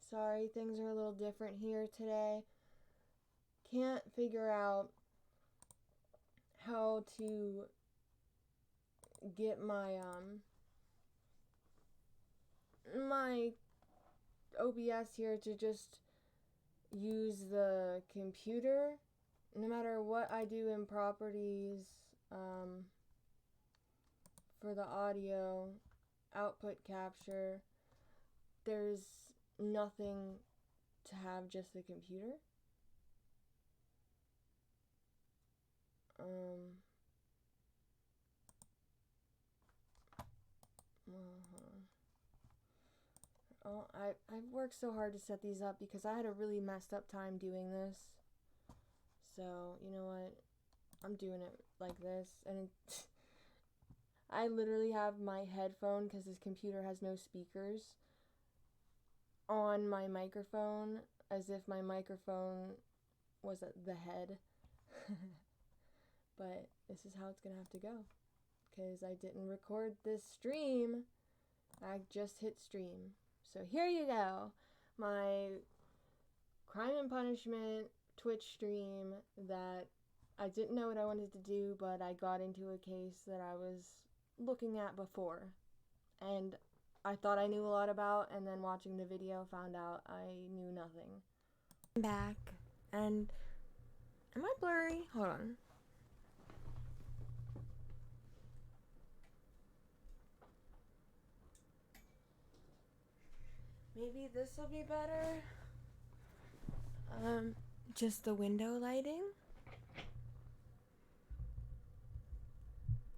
Sorry, things are a little different here today. Can't figure out how to get my OBS here to just use the computer. No matter what I do in properties, for the audio output capture, there's nothing to have just the computer. I've worked so hard to set these up because I had a really messed up time doing this. So, you know what? I'm doing it like this. And I literally have my headphone, because this computer has no speakers, on my microphone as if my microphone was at the head. But this is how it's gonna have to go, because I didn't record this stream. I just hit stream. So here you go, my Crime and Punishment Twitch stream that I didn't know what I wanted to do, but I got into a case that I was looking at before, and I thought I knew a lot about, and then watching the video found out I knew nothing. I'm back, and am I blurry? Hold on. Maybe this will be better. Just the window lighting.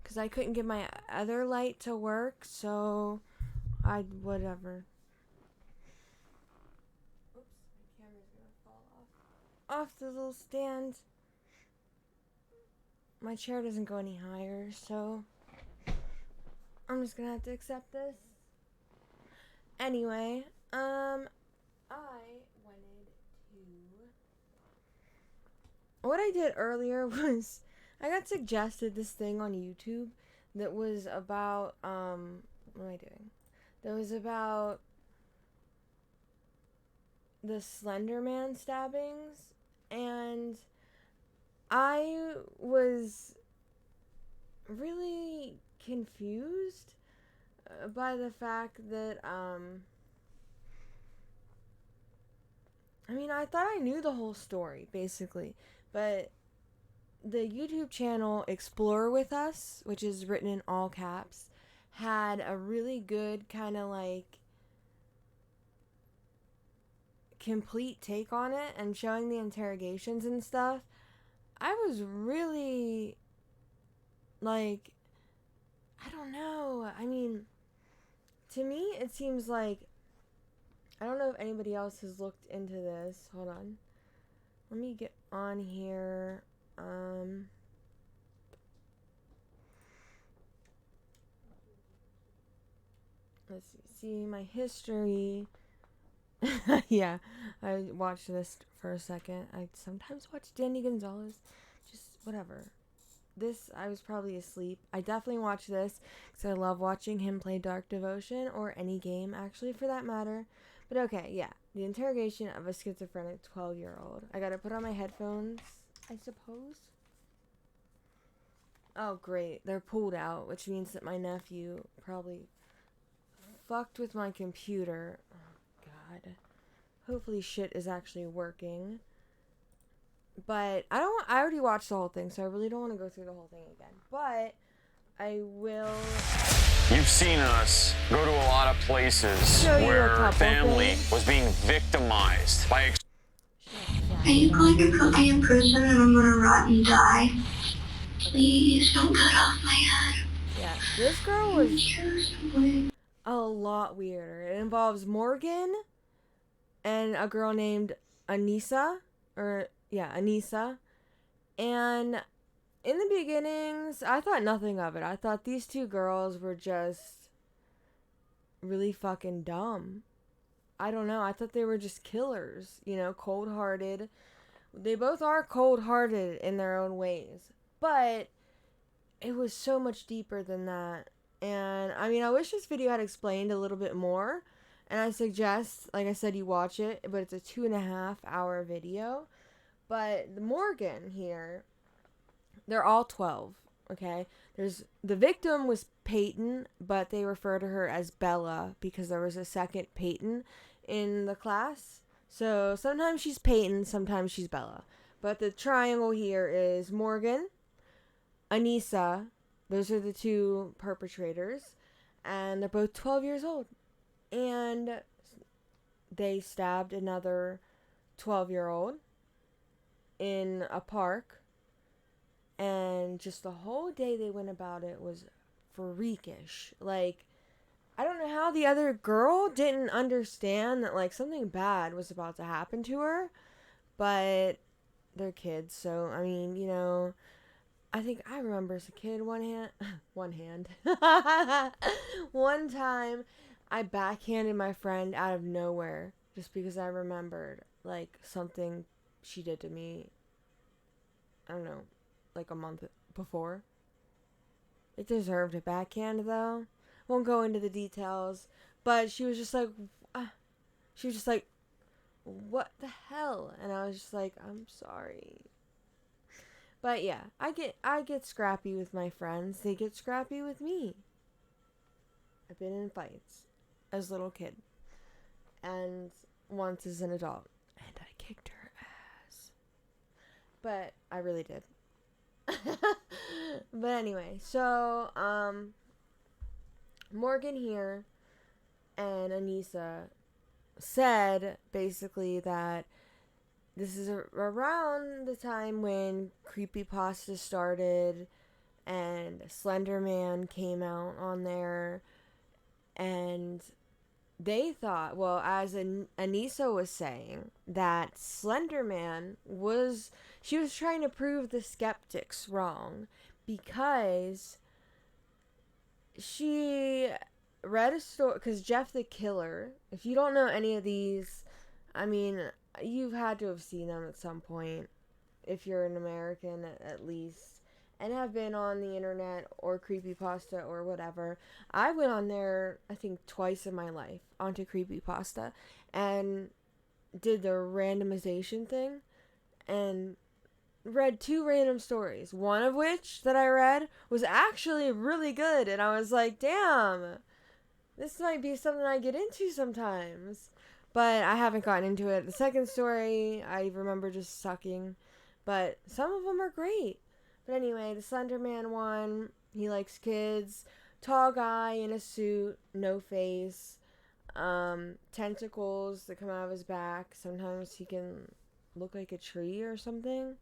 Because I couldn't get my other light to work, so whatever. Oops, my camera's gonna fall off the little stand. My chair doesn't go any higher, so I'm just gonna have to accept this. Anyway, what I did earlier was I got suggested this thing on YouTube that was about, what am I doing? That was about the Slenderman stabbings, and I was really confused by the fact that, I mean, I thought I knew the whole story, basically, but the YouTube channel Explore With Us, which is written in all caps, had a really good kind of like complete take on it and showing the interrogations and stuff. I was really like, I don't know. I mean, to me, it seems like, I don't know if anybody else has looked into this. Hold on. Let me get on here. Let's see my history. Yeah, I watched this for a second. I sometimes watch Danny Gonzalez. Just whatever. This, I was probably asleep. I definitely watch this because I love watching him play Dark Devotion, or any game, actually, for that matter. But okay, yeah. The interrogation of a schizophrenic 12-year-old. I gotta put on my headphones, I suppose. Oh, great. They're pulled out, which means that my nephew probably fucked with my computer. Oh, God. Hopefully shit is actually working. But I already watched the whole thing, so I really don't want to go through the whole thing again. But I will. You've seen us go to a lot of places where family was being victimized by. Are you going to put me in prison and I'm gonna rot and die? Please don't cut off my head. Yeah, this girl was a lot weirder. It involves Morgan and a girl named Anissa, Anissa. And in the beginnings, I thought nothing of it. I thought these two girls were just really fucking dumb. I don't know. I thought they were just killers, cold-hearted. They both are cold-hearted in their own ways. But it was so much deeper than that. And, I mean, I wish this video had explained a little bit more And I suggest, like I said, you watch it, but it's a 2.5-hour video. But the Morgan here, they're all 12, okay? The victim was Peyton, but they refer to her as Bella because there was a second Peyton in the class. So sometimes she's Peyton, sometimes she's Bella. But the triangle here is Morgan, Anissa, those are the two perpetrators, and they're both 12 years old. And they stabbed another 12-year-old in a park. And just the whole day they went about it was freakish. Like, I don't know how the other girl didn't understand that, like, something bad was about to happen to her. But they're kids, so, I mean, you know, I think I remember as a kid, one time, I backhanded my friend out of nowhere just because I remembered, like, something she did to me, I don't know, like a month before. It deserved a backhand, though. Won't go into the details, but she was just like, what the hell? And I was just like, I'm sorry. But yeah, I get scrappy with my friends. They get scrappy with me. I've been in fights as a little kid. And once as an adult. And I kicked her ass. But I really did. But anyway, so, Morgan here and Anissa said basically that this is around the time when creepypasta started and Slenderman came out on there, and they thought, well, as Anissa was saying, that Slenderman she was trying to prove the skeptics wrong because she read a story, because Jeff the Killer, if you don't know any of these, I mean, you've had to have seen them at some point, if you're an American at least, and have been on the internet or creepypasta or whatever. I went on there, I think, twice in my life, onto creepypasta, and did the randomization thing, and read 2 random stories, one of which that I read was actually really good, and I was like, damn, this might be something I get into sometimes. But I haven't gotten into it. The second story, I remember just sucking. But some of them are great. But anyway, the Slenderman one, he likes kids. Tall guy in a suit, no face. Tentacles that come out of his back. Sometimes he can look like a tree or something.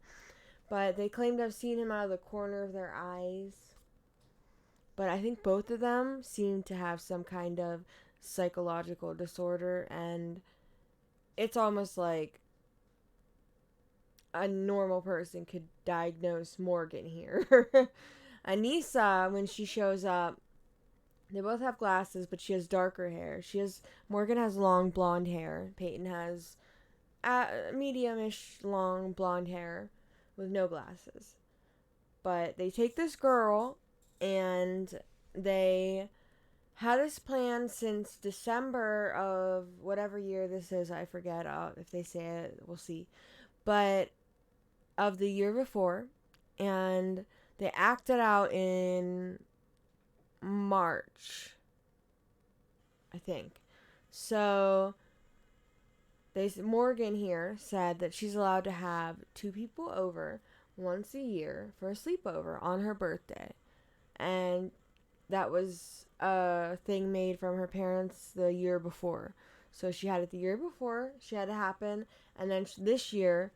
But they claim to have seen him out of the corner of their eyes. But I think both of them seem to have some kind of psychological disorder, and it's almost like a normal person could diagnose Morgan here. Anissa, when she shows up, they both have glasses, but she has darker hair. Morgan has long blonde hair. Peyton has medium-ish long blonde hair with no glasses. But they take this girl, and they had this plan since December of whatever year this is. I forget. If they say it, we'll see. But of the year before. And they acted out in March, I think. So Morgan here said that she's allowed to have 2 people over once a year for a sleepover on her birthday. And that was a thing made from her parents the year before. So she had it the year before. She had it happen. And then this year,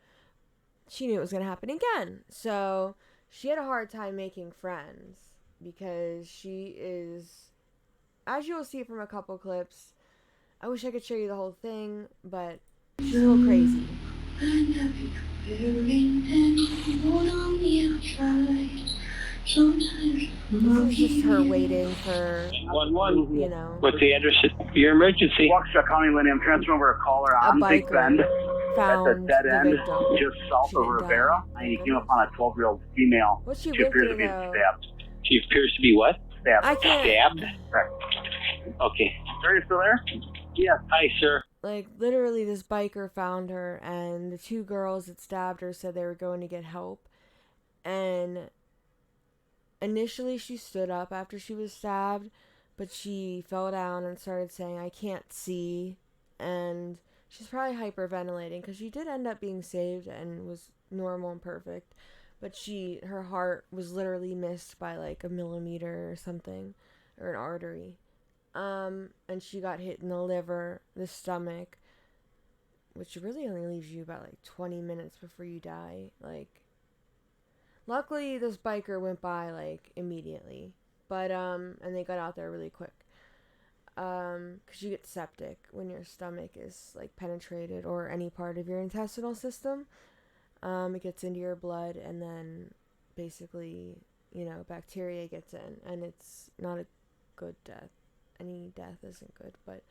she knew it was going to happen again. So she had a hard time making friends. Because she is, as you will see from a couple clips, I wish I could show you the whole thing, but she's a little crazy. This is just her waiting for, you know. What's the address of your emergency? Waukesha County, Lenny. I'm transferring over a caller on Big Bend. Found at the dead end, victim. just south of Rivera, and he came upon a 12-year-old female. What's she appears to be though? stabbed. She appears to be what? Stabbed. I can't. Stabbed? Correct. Okay. Are you still there? Yes. Hi, sir. Like, literally, this biker found her, and the two girls that stabbed her said they were going to get help. And initially, she stood up after she was stabbed, but she fell down and started saying, "I can't see." And she's probably hyperventilating, because she did end up being saved and was normal and perfect. But her heart was literally missed by like a millimeter or something, or an artery. And she got hit in the liver, the stomach, which really only leaves you about like 20 minutes before you die. Like, luckily this biker went by like immediately, but and they got out there really quick. 'Cause you get septic when your stomach is like penetrated, or any part of your intestinal system. It gets into your blood, and then basically, bacteria gets in, and it's not a good death. Any death isn't good, but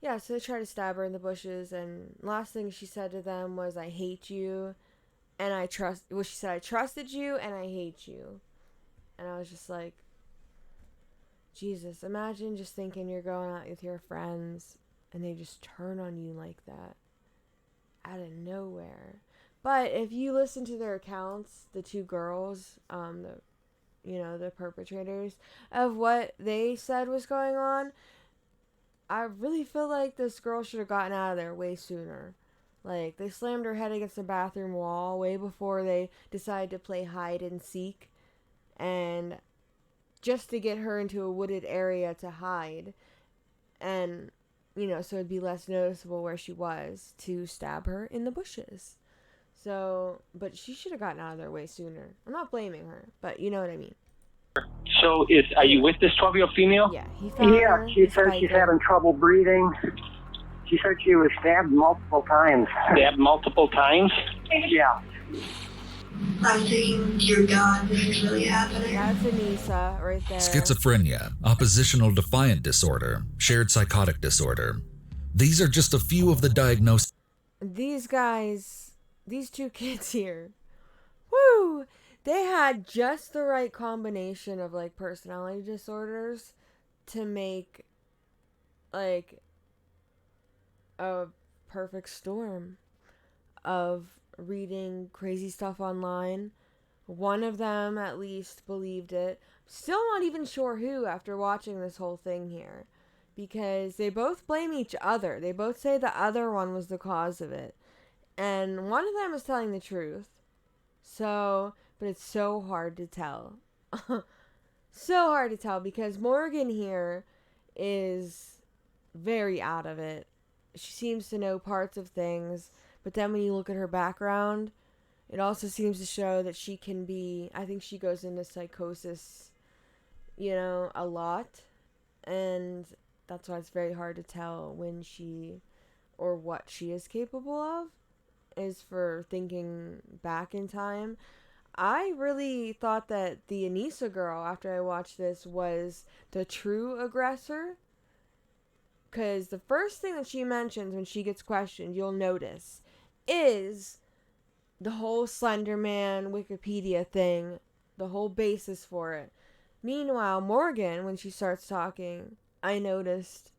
yeah, so they tried to stab her in the bushes, and last thing she said to them was, "I hate you, and she said, "I trusted you, and I hate you." And I was just like, Jesus, imagine just thinking you're going out with your friends, and they just turn on you like that, out of nowhere. But if you listen to their accounts, the two girls, the perpetrators, of what they said was going on, I really feel like this girl should have gotten out of there way sooner. Like, they slammed her head against the bathroom wall way before they decided to play hide and seek, and just to get her into a wooded area to hide, and so it'd be less noticeable where she was, to stab her in the bushes. So, but she should have gotten out of there way sooner. I'm not blaming her, but you know what I mean. So, are you with this 12-year-old female? Yeah, he found her. She said she's having trouble breathing. She said she was stabbed multiple times. Stabbed multiple times? Yeah. I'm thinking, dear God, this is really happening. That's Anissa right there. Schizophrenia, oppositional defiant disorder, shared psychotic disorder. These are just a few of the diagnoses. These guys, these two kids here, woo! They had just the right combination of like personality disorders to make like a perfect storm of reading crazy stuff online. One of them at least believed it. Still not even sure who after watching this whole thing here, because they both blame each other. They both say the other one was the cause of it, and one of them is telling the truth. So, but it's so hard to tell. So hard to tell, because Morgan here is very out of it. She seems to know parts of things, but then when you look at her background, it also seems to show that she can be, I think she goes into psychosis, a lot. And that's why it's very hard to tell when she, or what she is capable of, is for thinking back in time. I really thought that the Anissa girl, after I watched this, was the true aggressor. Because the first thing that she mentions when she gets questioned, you'll notice, is the whole Slenderman Wikipedia thing, the whole basis for it. Meanwhile, Morgan, when she starts talking, I noticed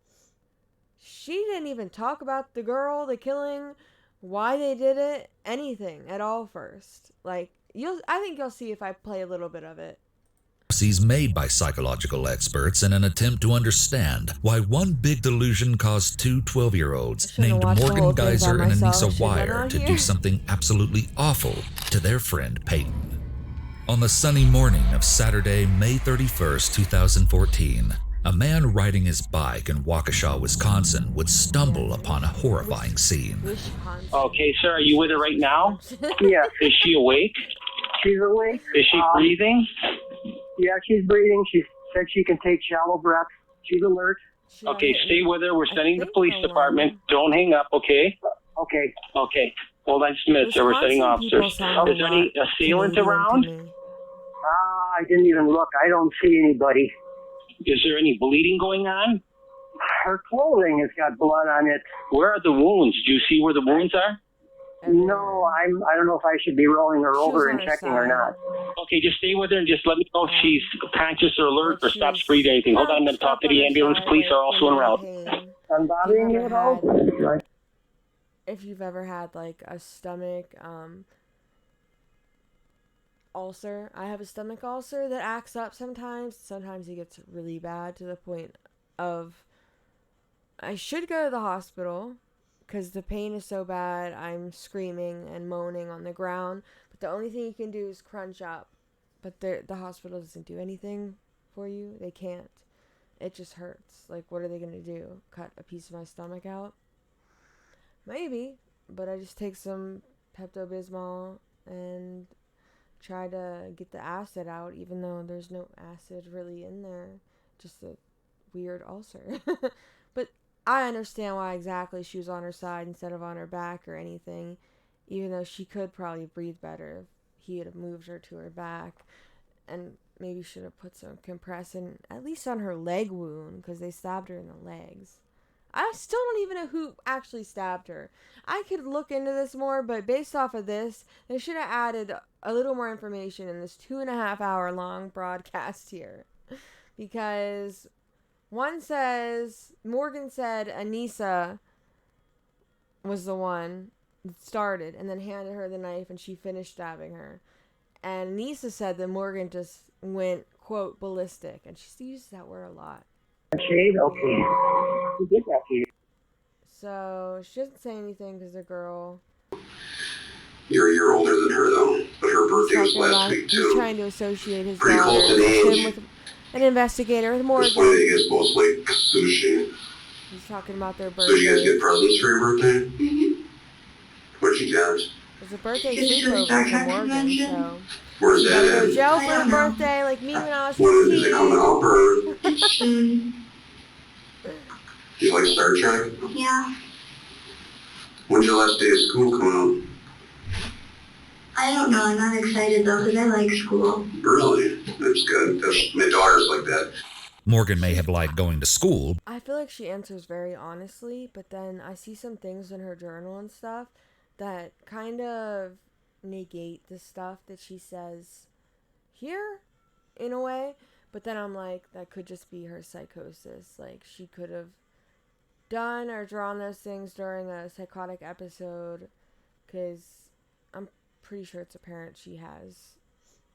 she didn't even talk about the girl, the killing, why they did it, anything at all first. Like, I think you'll see if I play a little bit of it. Made by psychological experts in an attempt to understand why one big delusion caused two 12-year-olds named Morgan Geyser and Anissa Wire to do something absolutely awful to their friend Peyton. On the sunny morning of Saturday, May 31st, 2014, a man riding his bike in Waukesha, Wisconsin would stumble upon a horrifying scene. Okay, sir, are you with her right now? Yeah. Is she awake? She's awake. Is she breathing? Yeah, she's breathing. She said she can take shallow breaths. She's alert. Okay, stay with her. We're sending the police department. Don't hang up, okay? Okay. Okay. Hold on just a minute, sir. We're sending officers. Is there any assailant around? I didn't even look. I don't see anybody. Is there any bleeding going on? Her clothing has got blood on it. Where are the wounds? Do you see where the wounds are? everywhere. No, I don't know if I should be rolling her over and checking or not. Okay, just stay with her and just let me know if she's conscious or alert or stops breathing anything. Hold on, I'm going to talk to the ambulance. Police are also en route. I'm bothering you at all? If you've ever had like a stomach ulcer, I have a stomach ulcer that acts up sometimes. Sometimes it gets really bad to the point of I should go to the hospital because the pain is so bad. I'm screaming and moaning on the ground, but the only thing you can do is crunch up. But the hospital doesn't do anything for you. They can't. It just hurts. Like, what are they going to do? Cut a piece of my stomach out? Maybe. But I just take some Pepto-Bismol and try to get the acid out, even though there's no acid really in there. Just a weird ulcer. But I understand why exactly she was on her side instead of on her back or anything. Even though she could probably breathe better if he had moved her to her back. And maybe should have put some compression, at least on her leg wound, because they stabbed her in the legs. I still don't even know who actually stabbed her. I could look into this more, but based off of this, they should have added a little more information in this 2.5 hour long broadcast here. Because one says, Morgan said Anissa was the one that started and then handed her the knife and she finished stabbing her. And Anissa said that Morgan just went, quote, ballistic. And she uses that word a lot. Shade? Okay. Who did that to you? So, she doesn't say anything because the girl... You're a year older than her, though. But her birthday was last week, too. He's trying to associate his Pretty daughter close in age. him with an investigator with Morgan. This way, I guess most like sushi. He's talking about their So did you guys birthday. get presents for your birthday? Mm-hmm. What'd you get? It's a birthday Did you sleepover Star for Trek Morgan, convention? so... Where's She gotta go to that? jail I for her don't know. birthday, like me when I was 15. When is it coming up, or Soon. do you like Star Trek? Yeah. When's your last day of school come out? I don't know. I'm not excited though because I like school. Really? That's good. My daughter's like that. Morgan may have liked going to school. I feel like she answers very honestly, but then I see some things in her journal and stuff that kind of negate the stuff that she says here, in a way. But then I'm like, that could just be her psychosis. Like, she could have done or drawn those things during a psychotic episode, because I'm pretty sure it's apparent she has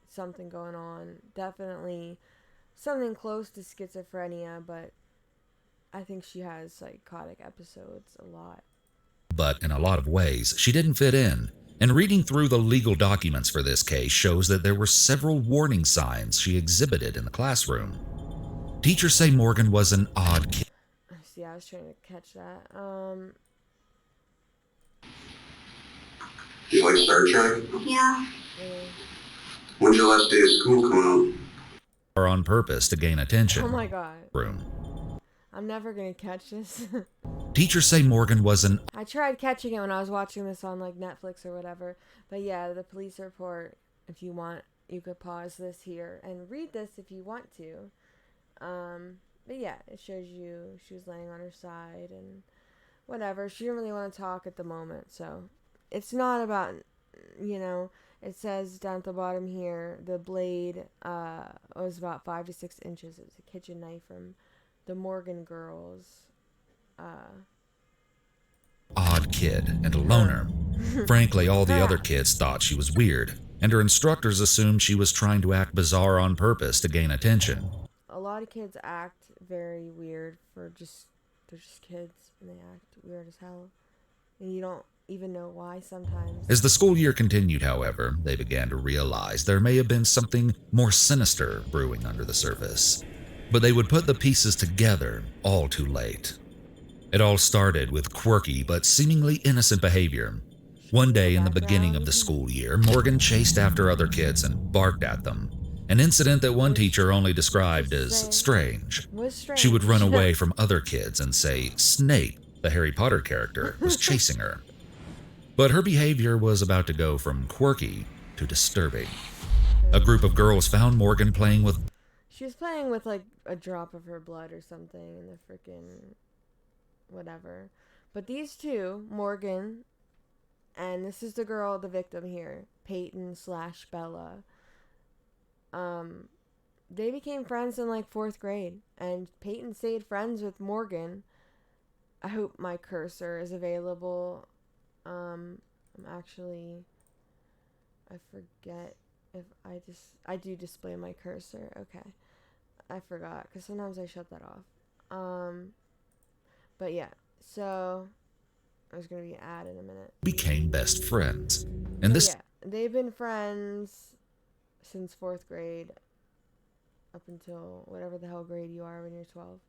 something going on. Definitely something close to schizophrenia, but I think she has psychotic episodes a lot. But in a lot of ways, she didn't fit in. And reading through the legal documents for this case shows that there were several warning signs she exhibited in the classroom. Teachers say Morgan was an odd kid. See, I was trying to catch that. Do you like Star Trek? Yeah. When's your last day of school come out? Or on purpose to gain attention. Oh my god. Room. I'm never gonna catch this. Teachers say Morgan was an... I tried catching it when I was watching this on Netflix or whatever. But yeah, the police report, if you want, you could pause this here and read this if you want to. But yeah, it shows you she was laying on her side and whatever. She didn't really want to talk at the moment, so it's not about, it says down at the bottom here, the blade was about 5 to 6 inches. It was a kitchen knife from the Morgan girls. Odd kid and a loner. Frankly, all the other kids thought she was weird, and her instructors assumed she was trying to act bizarre on purpose to gain attention. A lot of kids act very weird they're just kids, and they act weird as hell. And you don't even know why sometimes. As the school year continued, however, they began to realize there may have been something more sinister brewing under the surface. But they would put the pieces together all too late. It all started with quirky but seemingly innocent behavior. One day in the beginning of the school year, Morgan chased after other kids and barked at them. An incident that one teacher only described as strange. She would run away from other kids and say Snape, the Harry Potter character, was chasing her. But her behavior was about to go from quirky to disturbing. A group of girls found Morgan playing with... She was playing with a drop of her blood or something in the freaking whatever. But these two, Morgan And this is the girl, the victim here, Peyton/Bella. They became friends in like 4th grade, and Peyton stayed friends with Morgan. I hope my cursor is available. I forget if I do display my cursor. Okay. I forgot, because sometimes I shut that off. But yeah, so there's going to be an ad in a minute. Became best friends. And this... Yeah, they've been friends since 4th grade up until whatever the hell grade you are when you're 12.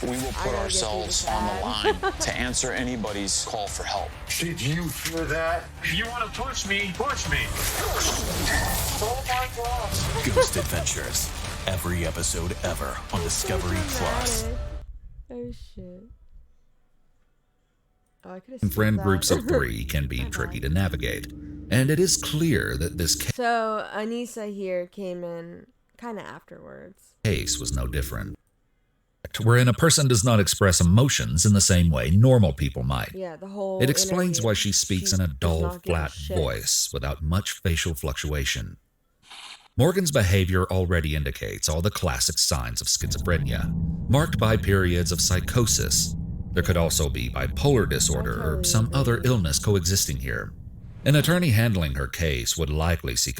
We will put ourselves on the line to answer anybody's call for help. Did you hear that? If you want to push me, push me. Oh my God. Ghost Adventures. Every episode ever on Discovery Plus. Oh shit. Oh, I could have friend groups of 3 can be tricky to navigate. And it is clear that this So Anissa here came in kind of afterwards. Case was no different. Wherein a person does not express emotions in the same way normal people might. Yeah, the whole It explains interview, why she speaks in a dull, flat shit. voice without much facial fluctuation. Morgan's behavior already indicates all the classic signs of schizophrenia, marked by periods of psychosis. There could also be bipolar disorder or some other illness coexisting here. An attorney handling her case would likely seek...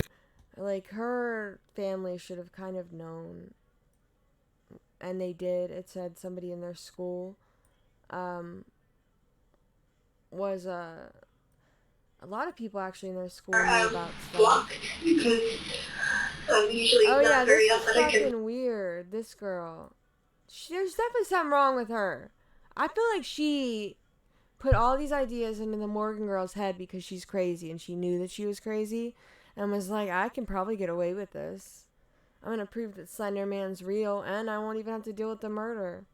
Like, her family should have kind of known, and they did. It said somebody in their school was a lot of people actually in their school knew about stuff. Because I'm usually not very this is athletic. fucking weird. This girl, there's definitely something wrong with her. I feel like she put all these ideas into the Morgan girl's head because she's crazy, and she knew that she was crazy, and was like, I can probably get away with this. I'm gonna prove that Slenderman's real, and I won't even have to deal with the murder.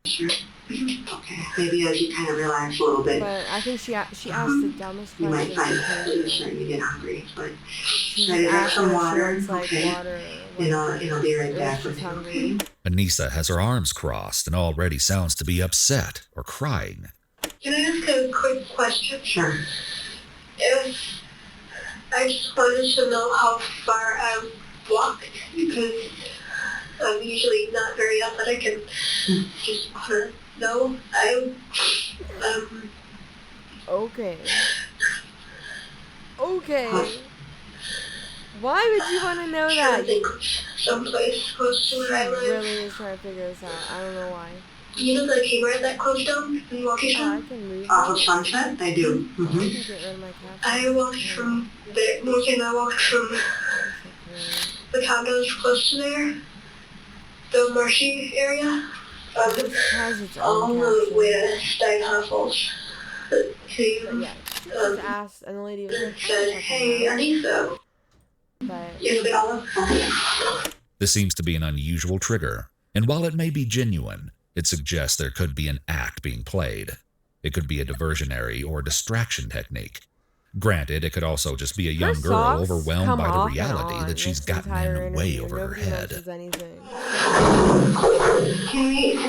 Sure. Okay, maybe as you kind of relax a little bit. But I think she asked the dumbest You question. might find it starting to get hungry, but She try to drink asked some her if water, she wants, like, okay? water. And I'll be right back She's with you, hungry. okay? Anissa has her arms crossed and already sounds to be upset or crying. Can I ask a quick question? Sure. If I just wanted to know how far I've walked, because I'm usually not very athletic, and just want to know. Okay. Why would you want to know Trying that? to think of someplace close to where I live. Really is trying to figure this out. I don't know why. You know the keyboard that closed down in Milwaukee? Oh, I can move. Off of Sunset? I do. I can get rid of my cat. I walked from there. Morgan, I walked from the condos close to there, the marshy area, all the way to Stag Falls. But yeah, she just asked, and the lady was like, said, hey, Anissa. But This seems to be an unusual trigger, and while it may be genuine, it suggests there could be an act being played. It could be a diversionary or distraction technique. Granted, it could also just be a young girl overwhelmed by the reality that she's gotten in way over her head. Can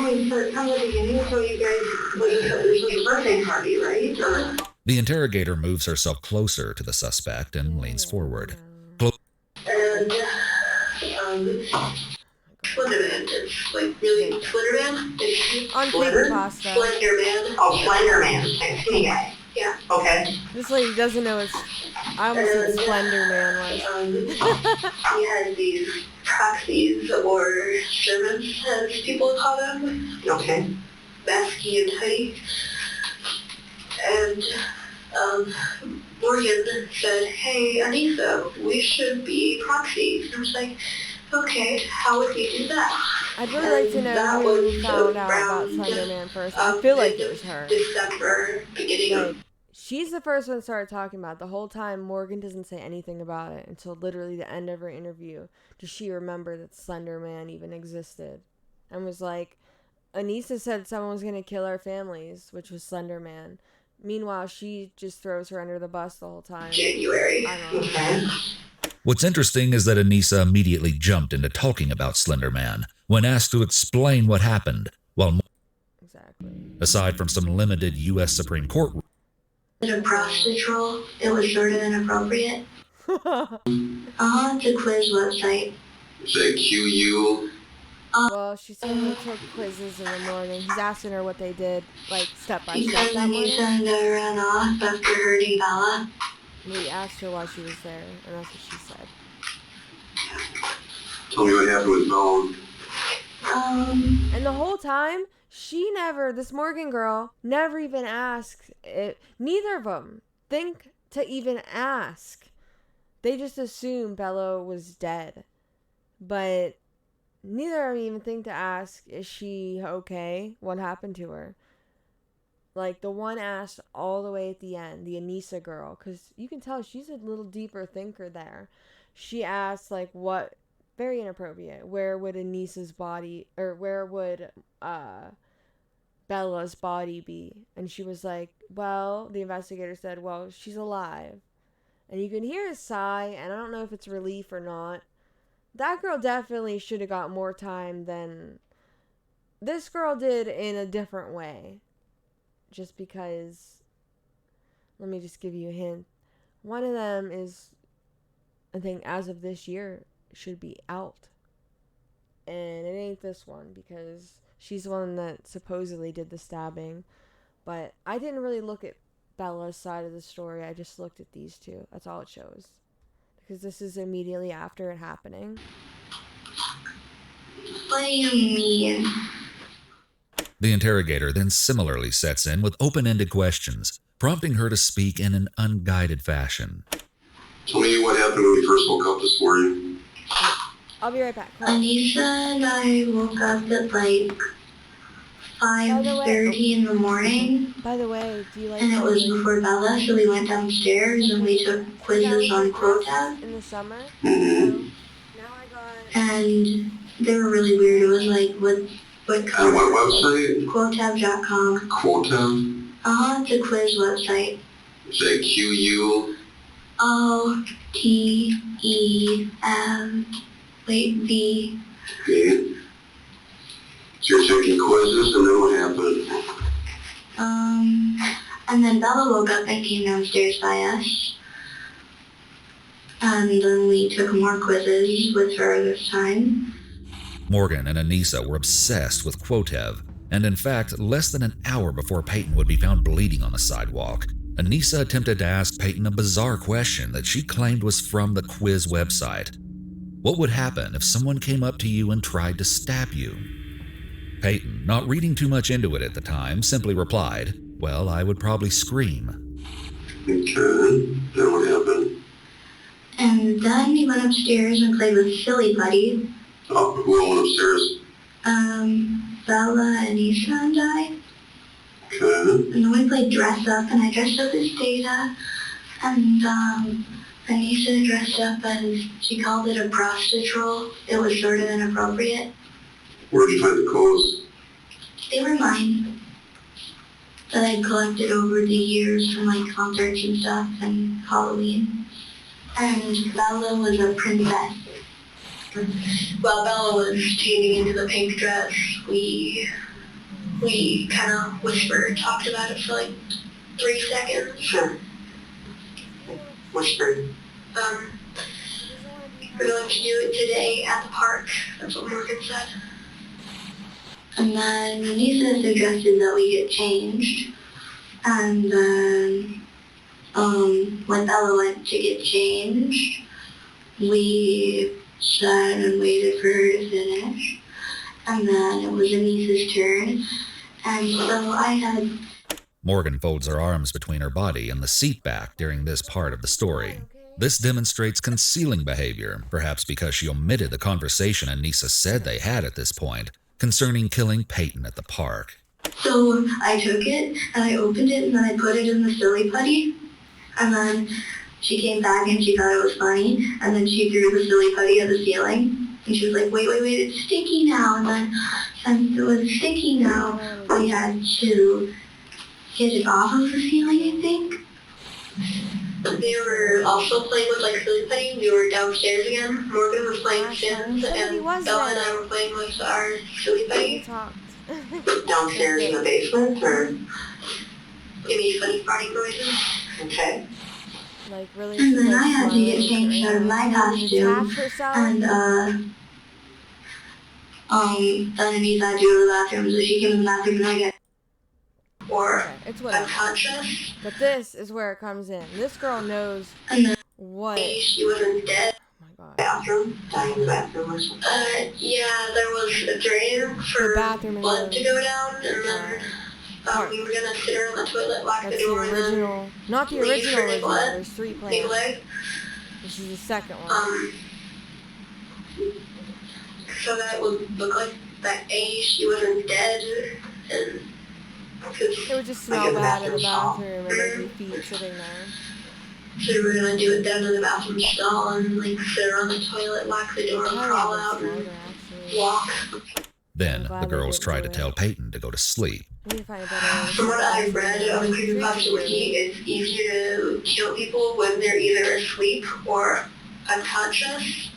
we start from the beginning so you guys, there's like a birthday party, right? Or... The interrogator moves herself closer to the suspect and leans forward. And, Slenderman, it's like really Slenderman? on creepypasta. Slenderman. Oh, Slenderman, like skinny guy. Yeah. Okay. This lady doesn't know it's. I almost said Slenderman was. He has these proxies or servants, as people call them. Okay. Masky and tidy. And Morgan said, hey, Anissa, we should be proxies. And I was like, okay, how would we do that? I'd really like to know who found out about Slenderman first. I feel like it was her. December, beginning of... She's the first one to start talking about it. The whole time, Morgan doesn't say anything about it until literally the end of her interview. Does she remember that Slenderman even existed? And was like, Anissa said someone was going to kill our families, which was Slenderman. Meanwhile, she just throws her under the bus the whole time. January. I don't know. What's interesting is that Anissa immediately jumped into talking about Slenderman when asked to explain what happened, while Exactly. aside from some limited U.S. Supreme Court a prostitute. It was sort of inappropriate. It's a quiz website. Is that QU? Well, she said he took quizzes in the morning. He's asking her what they did, like, step by step Because that morning. Anissa and I ran off after hurting Bella. We asked her why she was there, and that's what she said. Tell me what happened with Bella. And the whole time, this Morgan girl, never even asked it. Neither of them think to even ask. They just assume Bella was dead. But neither of them even think to ask, is she okay? What happened to her? Like, the one asked all the way at the end, the Anissa girl, because you can tell she's a little deeper thinker there. She asked, like, what, very inappropriate, where would Anissa's body, or where would Bella's body be? And she was like, well, the investigator said, well, she's alive. And you can hear a sigh, and I don't know if it's relief or not. That girl definitely should have got more time than this girl did in a different way. Just because, let me just give you a hint. One of them is, I think, as of this year, should be out. And it ain't this one, because she's the one that supposedly did the stabbing. But I didn't really look at Bella's side of the story. I just looked at these two. That's all it shows. Because this is immediately after it happening. What do you mean? The interrogator then similarly sets in with open-ended questions, prompting her to speak in an unguided fashion. Tell me what happened when we first woke up this morning. I'll be right back. Anissa and I woke up at like 5:30 in the morning. By the way, do you like? And it was before Bella, so we went downstairs and we took quizzes on Quotab. In the summer. Mm-hmm. Now I got. And they were really weird. It was like what On what website? Quotab.com. Quotab? It's a quiz website. Is that QU? V. Okay. So you're taking quizzes, and then what happened? And then Bella woke up and came downstairs by us. And then we took more quizzes with her this time. Morgan and Anissa were obsessed with Quotev, and in fact, less than an hour before Peyton would be found bleeding on the sidewalk, Anissa attempted to ask Peyton a bizarre question that she claimed was from the quiz website. What would happen if someone came up to you and tried to stab you? Peyton, not reading too much into it at the time, simply replied, well, I would probably scream. Okay, then what happened? And then we went upstairs and played with Silly Buddy. Oh, who all went upstairs? Bella, Anissa, and I. Okay. And then we played Dress Up, and I dressed up as Data. And, Anissa dressed up as, she called it a prostitute. It was sort of inappropriate. Where'd you find the clothes? They were mine. That I'd collected over the years from, like, concerts and stuff, and Halloween. And Bella was a princess. While Bella was changing into the pink dress, we kind of talked about it for like 3 seconds. Sure. Whispered. We're going to do it today at the park. That's what Morgan said. And then Anissa suggested that we get changed. And then, when Bella went to get changed, we sat and waited for her to finish. And then it was Anissa's turn. And so I had... Morgan folds her arms between her body and the seat back during this part of the story. This demonstrates concealing behavior, perhaps because she omitted the conversation Anissa said they had at this point concerning killing Peyton at the park. So I took it, and I opened it, and then I put it in the Silly Putty. And then she came back, and she thought it was funny, and then she threw the Silly Putty at the ceiling. And she was like, wait, it's sticky now. And then since it was sticky now, we had to get it off of the ceiling, I think. They were also playing with like Silly Putty. We were downstairs again. Morgan was playing Sims, and Bella and I were playing with our Silly Putty. Downstairs in the basement, or? Give me funny farting noises. Okay. Like really. And then like, I had to get smiling changed out of my costume. detach herself. And underneath that door of the bathroom, so she came in the bathroom and I get or it's whatever. unconscious. But this is where it comes in. This girl knows And then what. She wasn't dead. Oh my god. Bathroom, dying in the bathroom or something. Yeah, there was a drain for blood to go down, and then we were gonna sit her on the toilet, lock the door, the original, and then not the original. There's 3 plans. This is the second one. So that it would look like that she wasn't dead, and it would just smell bad in the bathroom, and there'd be feet sitting there. So we were gonna do it down in the bathroom stall and like sit her on the toilet, lock the door, and crawl out and walk. Then the girls try to tell Peyton to go to sleep. From what I've read on the Creepypasta Wiki, it's easier to kill people when they're either asleep or unconscious.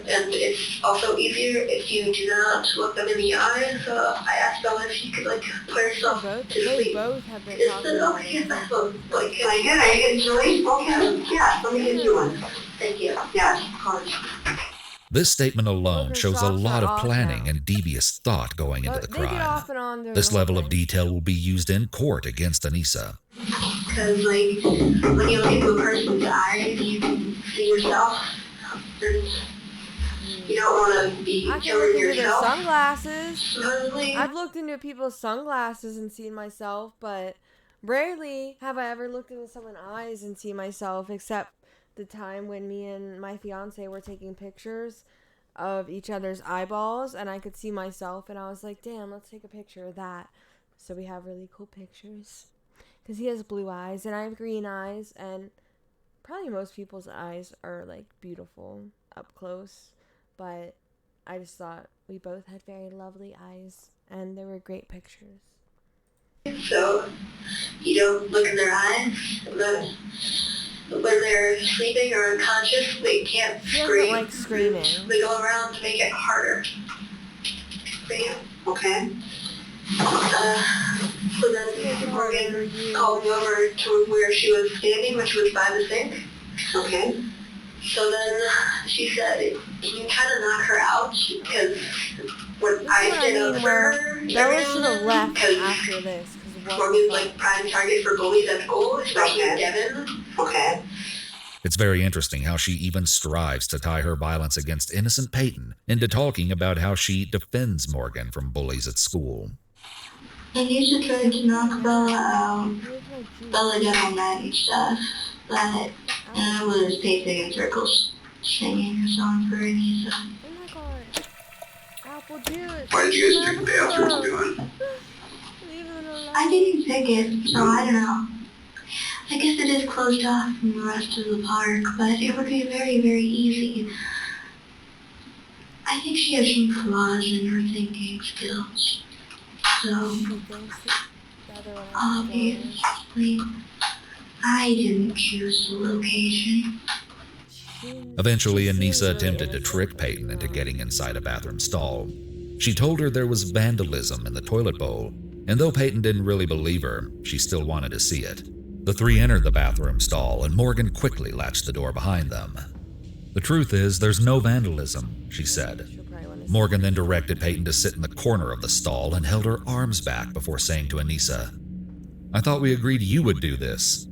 And it's also easier if you do not look them in the eye. So I asked Bella if she could like put herself to sleep. They both have been Is that okay? That's like, can I get Julie? Okay, yeah, let me get you one. Thank you. Yeah, of course. This statement alone shows a lot of planning and devious thought going into the crime. This level of detail will be used in court against Anissa. Because like, when you look into a person's eyes, you can see yourself. You don't want to be killing yourself. Sunglasses. I've looked into people's sunglasses and seen myself, but rarely have I ever looked into someone's eyes and seen myself, except the time when me and my fiance were taking pictures of each other's eyeballs, and I could see myself, and I was like, damn, let's take a picture of that. So we have really cool pictures. Because he has blue eyes, and I have green eyes, and probably most people's eyes are like beautiful up close, but I just thought we both had very lovely eyes and they were great pictures. So you don't look in their eyes, but when they're sleeping or unconscious, they can't scream. Like screaming. They go around to make it harder for you. Okay. So then Morgan called me over to where she was standing, which was by the sink. Okay. So then she said, can you kind of knock her out? Because when I stand up for her, Bella should have left after this. Morgan's like prime target for bullies at school, especially Devin. Okay. It's very interesting how she even strives to tie her violence against innocent Peyton into talking about how she defends Morgan from bullies at school. And you should try to knock Bella out. Bella got all mad and stuff, but I was pacing in circles, singing a song for Anissa. Oh my god. Apple juice. Why did you guys pick the bathroom to go in? I didn't pick it, so I don't know. I guess it is closed off from the rest of the park, but it would be very, very easy. I think she has some flaws in her thinking skills. So, obviously, I didn't choose the location. Eventually, Anissa attempted to trick Peyton into getting inside a bathroom stall. She told her there was vandalism in the toilet bowl, and though Peyton didn't really believe her, she still wanted to see it. The three entered the bathroom stall, and Morgan quickly latched the door behind them. The truth is, there's no vandalism, she said. Morgan then directed Peyton to sit in the corner of the stall and held her arms back before saying to Anissa, I thought we agreed you would do this.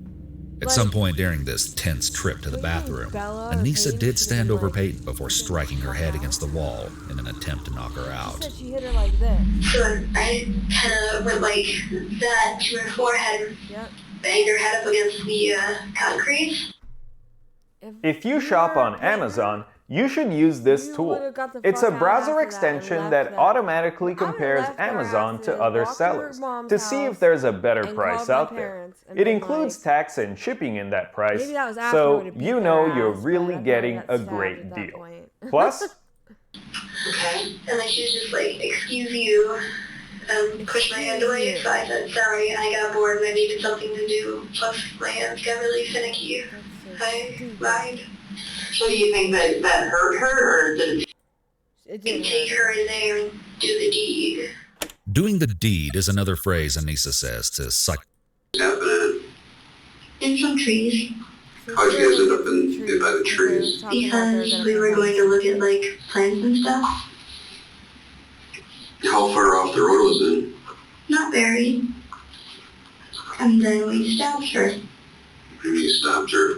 At some point during this tense trip to the bathroom, Anissa did stand over Peyton before striking her head against the wall in an attempt to knock her out. She hit her like this. So I kind of went like that to her forehead, banged her head up against the concrete. If you shop on Amazon, you should use this tool. It's a browser extension that automatically compares Amazon to other sellers to see if there's a better price out there. It includes tax and shipping in that price, so you know you're really getting a great deal. Plus, okay, and then she was just like, excuse you, pushed my hand away, so I said, sorry, I got bored and I needed something to do, plus my hands got really finicky. I lied. So do you think that hurt her, or did it take her in there and do the deed? Doing the deed is another phrase Anissa says to happening? In some trees. How'd you guys end up in by the trees? Because we were going to look at, like, plants and stuff. How far off the road was it? Not very. And then we stabbed her. And you stabbed her?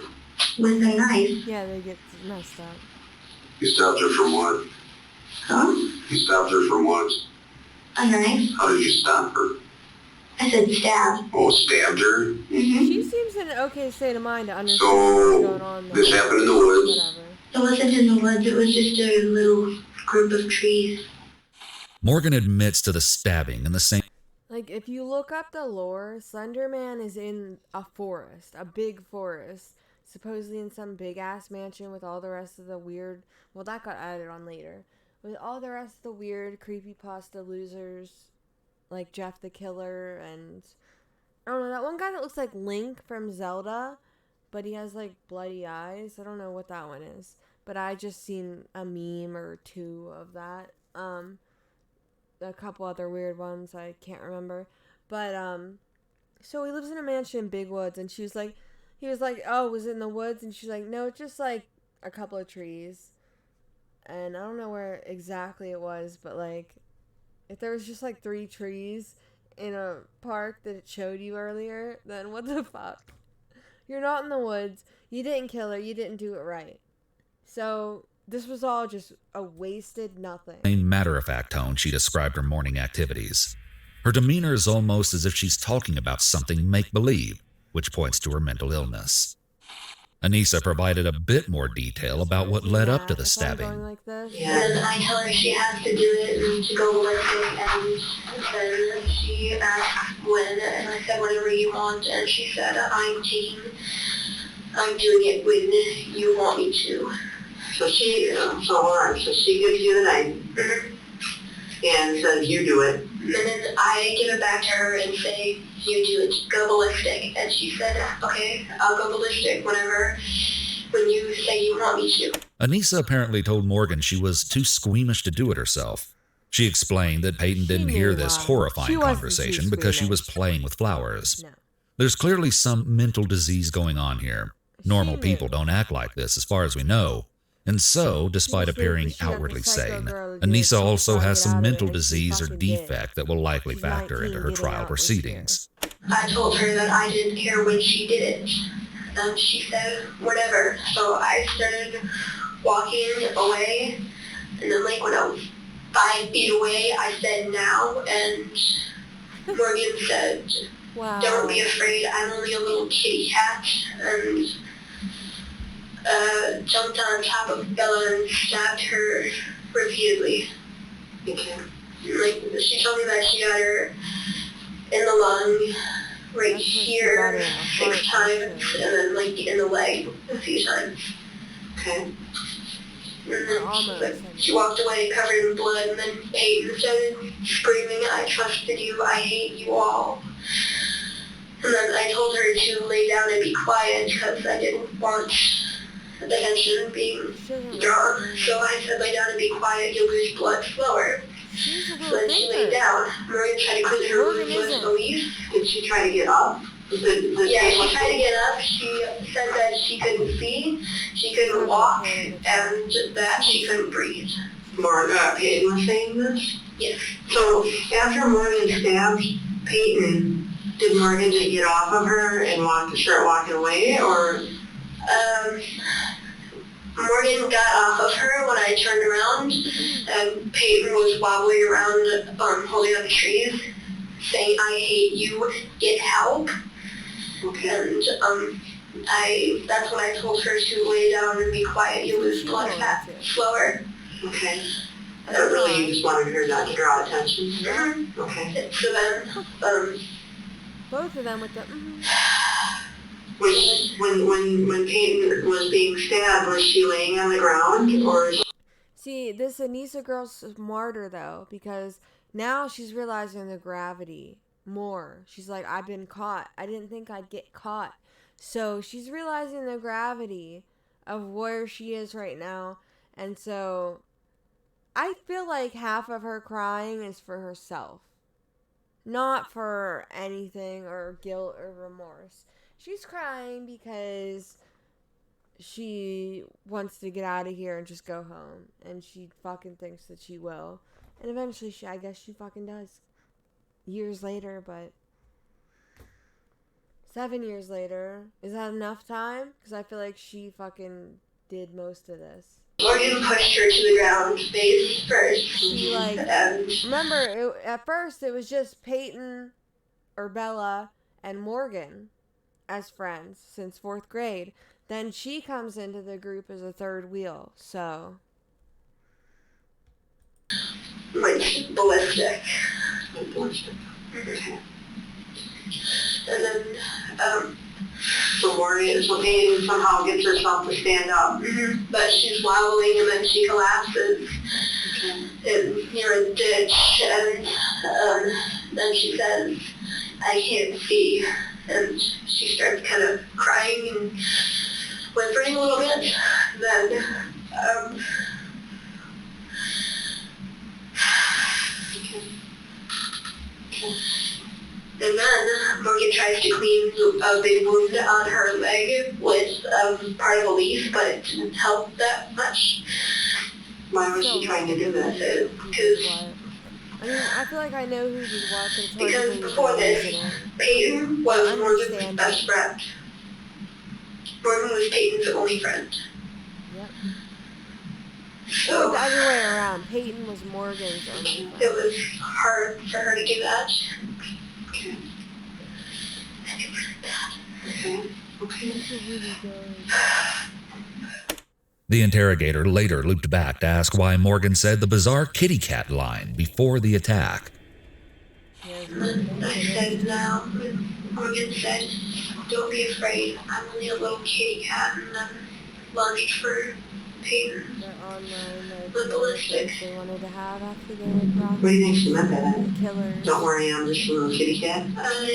With a knife. Yeah, they get messed up. You stabbed her from what? Huh? You stabbed her from what? A knife. How did you stab her? I said stab. Oh, stabbed her? Mm-hmm. She seems in an okay state of mind to understand So, what's going on there. this happened in the woods? Whatever. It wasn't in the woods, it was just a little group of trees. Morgan admits to the stabbing in the same... Like, if you look up the lore, Slenderman is in a forest, a big forest, supposedly in some big-ass mansion with all the rest of the weird... Well, that got added on later. With all the rest of the weird creepypasta losers, like Jeff the Killer, and... I don't know, that one guy that looks like Link from Zelda, but he has, like, bloody eyes. I don't know what that one is. But I just seen a meme or two of that. A couple other weird ones I can't remember, but so he lives in a mansion in big woods, and he was like, oh, was it in the woods? And she's like, no, it's just like a couple of trees, and I don't know where exactly it was, but like if there was just like 3 trees in a park that it showed you earlier, then what the fuck? You're not in the woods, you didn't kill her, you didn't do it right. So this was all just a wasted nothing. In matter-of-fact tone, she described her morning activities. Her demeanor is almost as if she's talking about something make-believe, which points to her mental illness. Anissa provided a bit more detail about what led up to the stabbing. Like this. Yeah, and I tell her she has to do it and to go with it, and then she asked when, and I said whatever you want, and she said I'm doing it when you want me to. So she gives you the knife and says you do it. And then I give it back to her and say, you do it, go ballistic. And she said, okay, I'll go ballistic when you say you want me to. Anissa apparently told Morgan she was too squeamish to do it herself. She explained that Peyton didn't hear this horrifying conversation because she was playing with flowers. No. There's clearly some mental disease going on here. Normal people don't act like this as far as we know. And so, despite appearing outwardly sane, Anissa also has some mental disease or defect that will likely factor into her trial proceedings. I told her that I didn't care when she did it. And she said, whatever. So I started walking away. And then, like, when I was 5 feet away, I said, now. And Morgan said, wow. Don't be afraid. I'm only a little kitty cat. And jumped on top of Bella and stabbed her repeatedly. Okay. Like, she told me that she got her in the lung, right here, 6 times, and then, like, in the leg a few times. Okay. And then she walked away covered in blood, and then Peyton started screaming, I trusted you, I hate you all. And then I told her to lay down and be quiet because I didn't want attention being drawn. So I said, lay down and be quiet, you'll lose blood slower. So then she laid down. Morgan tried to clean her room with Elise. Did she try to get up? Yeah, she tried to get up. She said that she couldn't see, she couldn't walk, and that she couldn't breathe. Peyton was saying this? Yes. So after Morgan stabbed Peyton, did Morgan just get off of her and start walking away, or? Morgan got off of her when I turned around, and Peyton was wobbling around, holding up the trees, saying, I hate you, get help. Okay. And that's when I told her to lay down and be quiet, you lose blood slower. Okay. That really, you just wanted her not to draw attention? Mm-hmm. Okay. So then, both of them with the, When Peyton was being stabbed, was she laying on the ground, or? See, this Anissa girl's smarter though, because now she's realizing the gravity more. She's like, I've been caught. I didn't think I'd get caught. So she's realizing the gravity of where she is right now, and so I feel like half of her crying is for herself. Not for anything or guilt or remorse. She's crying because she wants to get out of here and just go home. And she fucking thinks that she will. And eventually, I guess she fucking does. Years later, but 7 years later. Is that enough time? Because I feel like she fucking did most of this. Morgan pushed her to the ground face first. She, like, remember, at first it was just Peyton, or Bella, and Morgan as friends since 4th grade. Then she comes into the group as a third wheel, so. Like, ballistic. And then, Morgan somehow gets herself to stand up. But she's wobbling and then she collapses near a ditch. And then she says, I can't see. And she starts kind of crying and whimpering a little bit. Then, and then Morgan tries to clean a big wound on her leg with part of a leaf, but it didn't help that much. Why was she trying to do this? Because I mean, I feel like I know who did what, but it's hard because to before this, Peyton was Morgan's best friend. Morgan was Peyton's only friend. Yep. So, it was the other way around. Peyton was Morgan's only friend. It was hard for her to give that. Okay. The interrogator later looped back to ask why Morgan said the bizarre kitty cat line before the attack. I said now, Morgan said, don't be afraid, I'm only a little kitty cat, and then lunged for Peyton. The ballistic. They wanted to have after they were What do you think she meant by that? Killers. Don't worry, I'm just a little kitty cat.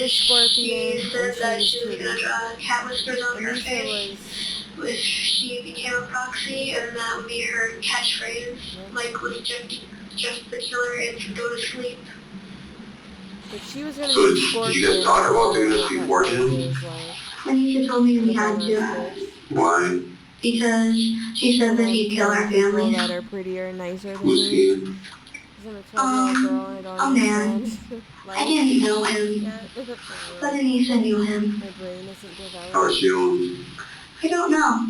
She said that she was going to draw cat whiskers on her face. If she became a proxy, and that would be her catchphrase, like with Jeff the Killer and to go to sleep. But she was going to So be Scorpion. did you guys talk about doing this beforehand? Anisha told me we had to. Why? Because she said that he'd kill our family. That are prettier and nicer than Who's me. he? He's a 12-year-old girl, I don't a man. understand. I didn't know him, but Anisha knew him. My brain isn't developed. How is she on? I don't know.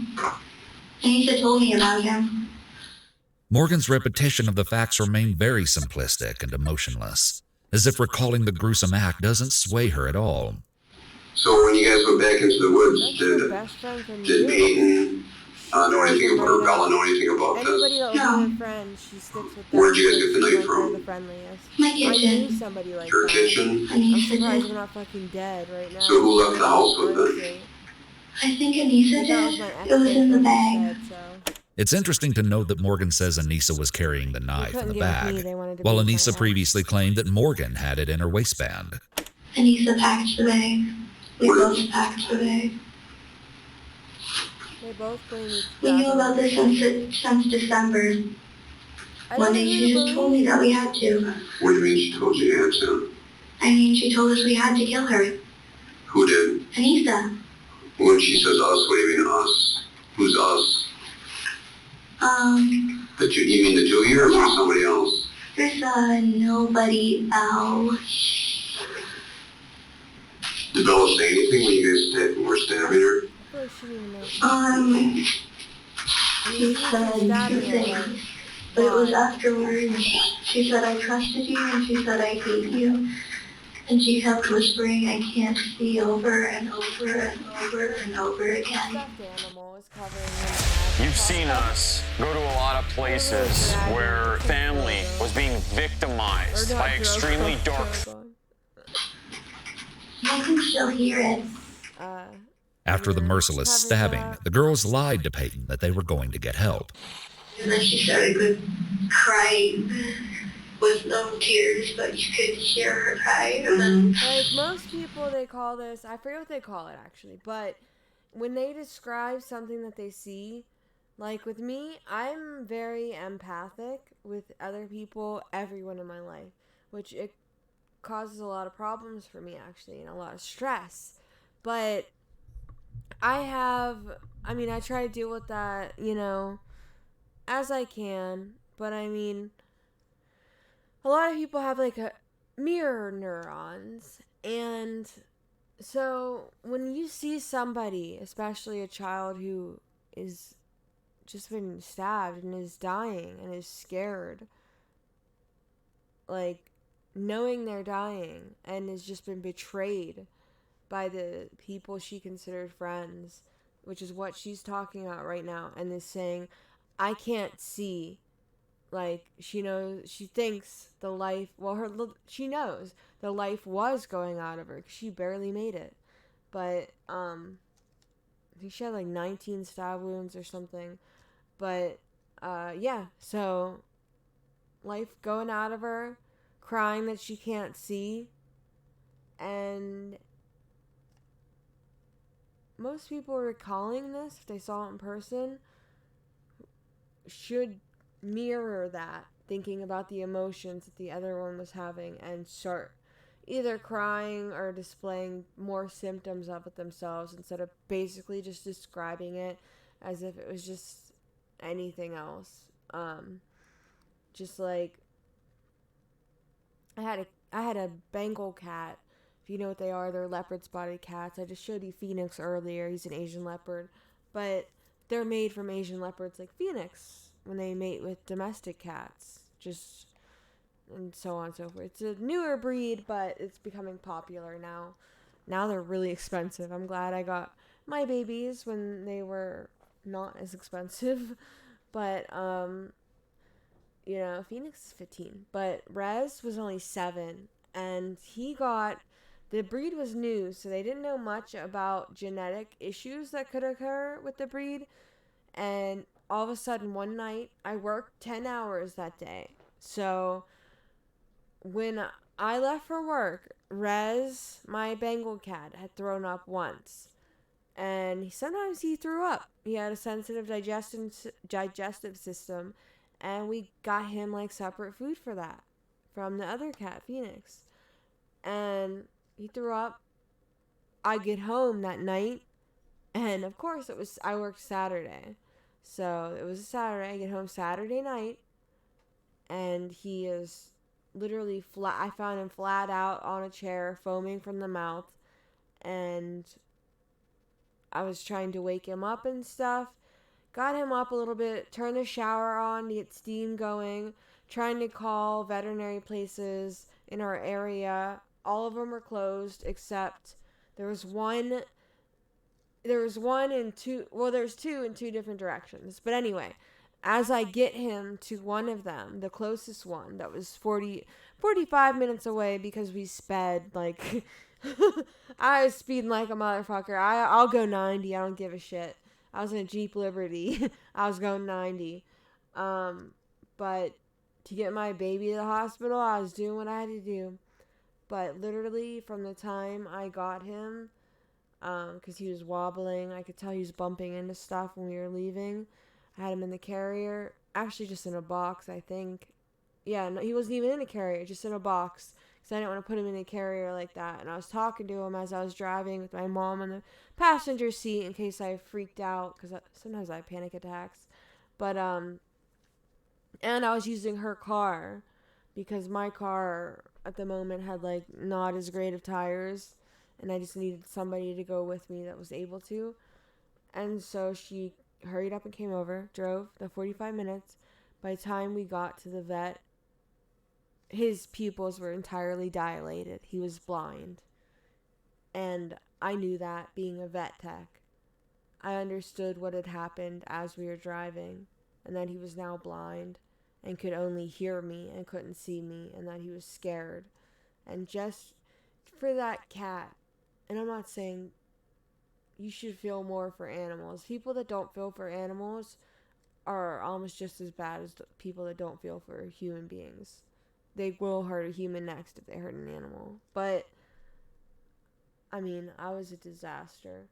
Anisha told me about him. Morgan's repetition of the facts remained very simplistic and emotionless, as if recalling the gruesome act doesn't sway her at all. So when you guys went back into the woods, did Peyton know anything about, or Bella know anything about Anybody this? that was her friend, she sticks with them. Where'd you guys get the knife from? The friendliest. My I knew kitchen. somebody like Your that. kitchen? I'm surprised we're not fucking dead right now. So who left the house with them? Honestly. I think Anisha That was did. my It was in the bag. said, so. It's interesting to note that Morgan says Anissa was carrying the knife in the bag, while Anissa previously claimed that Morgan had it in her waistband. Anisha packed the bag. We both packed the bag. They both blame each We other. knew about this since December. One day she just told me that we had to. What do you mean she told you you had to? I mean, she told us we had to kill her. Who did? Anisha. When she says us, what do you mean us? Who's us? You mean the two of you or somebody else? There's nobody else. Did Bella say anything when you guys were stabbing her? She said two things, but it was afterwards. She said, I trusted you, and she said, I hate you. And she kept whispering, I can't see, over and over and over and over again. You've seen us go to a lot of places where family was being victimized by extremely dark. I can still hear it. After the merciless stabbing, the girls lied to Peyton that they were going to get help. And then she started crying with no tears, but you could hear her cry. And then, like most people, they call this, I forget what they call it actually, but when they describe something that they see, like with me, I'm very empathic with other people, everyone in my life, which causes a lot of problems for me, actually, and a lot of stress. But I try to deal with that, as I can. But I mean, a lot of people have like a mirror neurons, and so when you see somebody, especially a child who is just been stabbed and is dying and is scared, like knowing they're dying and has just been betrayed by the people she considered friends, which is what she's talking about right now, and is saying, I can't see. Like, she thinks the life, she knows the life was going out of her because she barely made it. But, I think she had like 19 stab wounds or something. But, yeah, so life going out of her, crying that she can't see, and most people recalling this, if they saw it in person, should mirror that, thinking about the emotions that the other one was having, and start either crying or displaying more symptoms of it themselves, instead of basically just describing it as if it was just anything else. Just like, I had a Bengal cat. If you know what they are, they're leopard-spotted cats. I just showed you Phoenix earlier. He's an Asian leopard. But they're made from Asian leopards like Phoenix when they mate with domestic cats. Just, and so on and so forth. It's a newer breed, but it's becoming popular now. Now they're really expensive. I'm glad I got my babies when they were not as expensive. But, Phoenix is 15. But Rez was only 7. And the breed was new, so they didn't know much about genetic issues that could occur with the breed. And all of a sudden, one night, I worked 10 hours that day. So when I left for work, Rez, my Bengal cat, had thrown up once. And sometimes he threw up. He had a sensitive digestive system. And we got him like separate food for that from the other cat, Phoenix. And he threw up. I get home that night. And of course, I worked Saturday. So it was a Saturday. I get home Saturday night. And he is literally flat. I found him flat out on a chair, foaming from the mouth. And I was trying to wake him up and stuff. Got him up a little bit, turned the shower on to get steam going, trying to call veterinary places in our area. All of them were closed, except there's two in two different directions. But anyway, as I get him to one of them, the closest one that was 45 minutes away, because we sped, like, I was speeding like a motherfucker. I'll go 90, I don't give a shit. I was in a Jeep Liberty. I was going 90. But to get my baby to the hospital, I was doing what I had to do. But literally, from the time I got him, because he was wobbling, I could tell he was bumping into stuff when we were leaving. I had him in the carrier. Actually, just in a box, I think. Yeah, no, he wasn't even in a carrier, just in a box. Because I didn't want to put him in a carrier like that. And I was talking to him as I was driving with my mom on the passenger seat in case I freaked out. Because sometimes I have panic attacks. But, and I was using her car. Because my car, at the moment, had, like, not as great of tires. And I just needed somebody to go with me that was able to. And so she hurried up and came over, drove the 45 minutes. By the time we got to the vet, his pupils were entirely dilated. He was blind. And I knew that, being a vet tech. I understood what had happened as we were driving, and that he was now blind and could only hear me and couldn't see me, and that he was scared. And just for that cat, and I'm not saying you should feel more for animals. People that don't feel for animals are almost just as bad as the people that don't feel for human beings. They will hurt a human next if they hurt an animal. But, I mean, I was a disaster.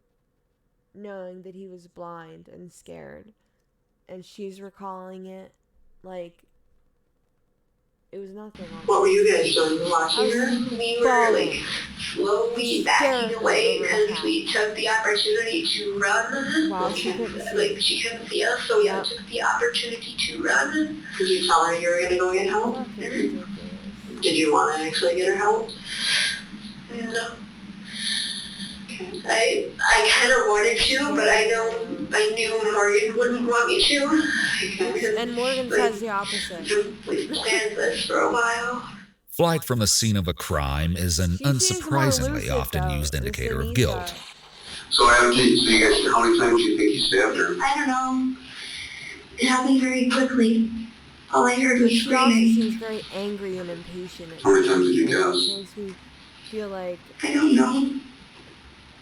Knowing that he was blind and scared. And she's recalling it like, It was nothing. What were you guys doing? Watching her? We were like slowly backing away because we took the opportunity to run. Wow, she couldn't see. Like she couldn't see us, so we took the opportunity to run. Did you tell her you were gonna go get help? Did you want to actually get her help? No. I kind of wanted to, but I knew Morgan wouldn't want me to. And Morgan says the opposite. We've planned this for a while. Flight from the scene of a crime is an unsurprisingly often used indicator of guilt. So you guys, how many times do you think you stabbed her? I don't know. It happened very quickly. All I heard was screaming. She seems very angry and impatient. How many times did you guess? It makes me feel like... I don't know.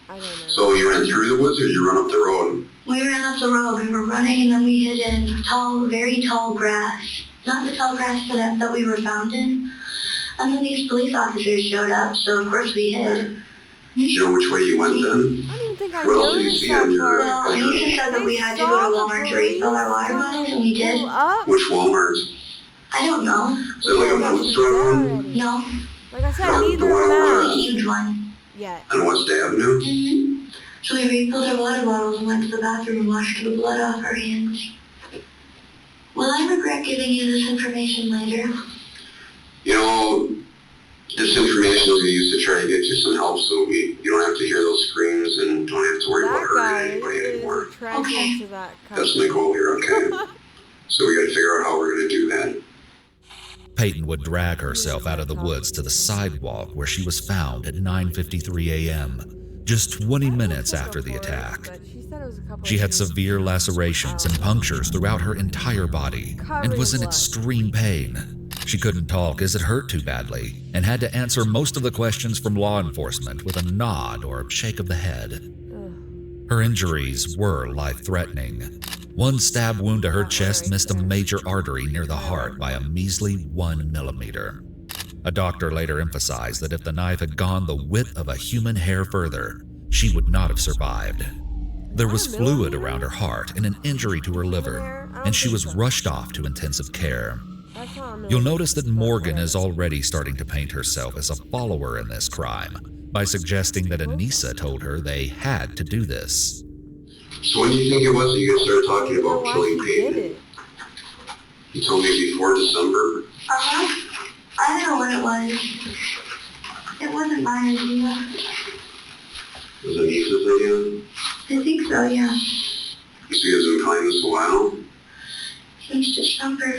I don't know. So you ran through the woods or you run up the road? We ran up the road. We were running and then we hid in tall, very tall grass. Not the tall grass that we were found in. And then these police officers showed up, so of course we hid. Do you know which way you went then? I don't even think I What else did you see on your... Well, Anissa said that we had to go to Walmart to refill our water bottles, and we did. Which Walmart? I don't know. Is it like a food store one? No. Like I said, neither of A huge one. Yet. On West Avenue? Mm-hmm. So we refilled our water bottles and went to the bathroom and washed the blood off our hands. Will I regret giving you this information later? You know, this information will be used to try to get you some help so you don't have to hear those screams and don't have to worry about hurting anybody anymore. Okay. That's my goal here, okay? So we gotta figure out how we're gonna do that. Peyton would drag herself out of the woods to the sidewalk where she was found at 9:53 a.m., just 20 minutes after the attack. She had severe lacerations and punctures throughout her entire body and was in extreme pain. She couldn't talk as it hurt too badly and had to answer most of the questions from law enforcement with a nod or a shake of the head. Her injuries were life-threatening. One stab wound to her chest missed a major artery near the heart by a measly 1 millimeter. A doctor later emphasized that if the knife had gone the width of a human hair further, she would not have survived. There was fluid around her heart and an injury to her liver, and she was rushed off to intensive care. You'll notice that Morgan is already starting to paint herself as a follower in this crime by suggesting that Anissa told her they had to do this. So when do you think it was that you guys started talking about killing Peyton? You told me before December. I don't know when it was. It wasn't my idea. Was it Anissa's idea? I think so, yeah. So you guys have been planning this a while? Since December.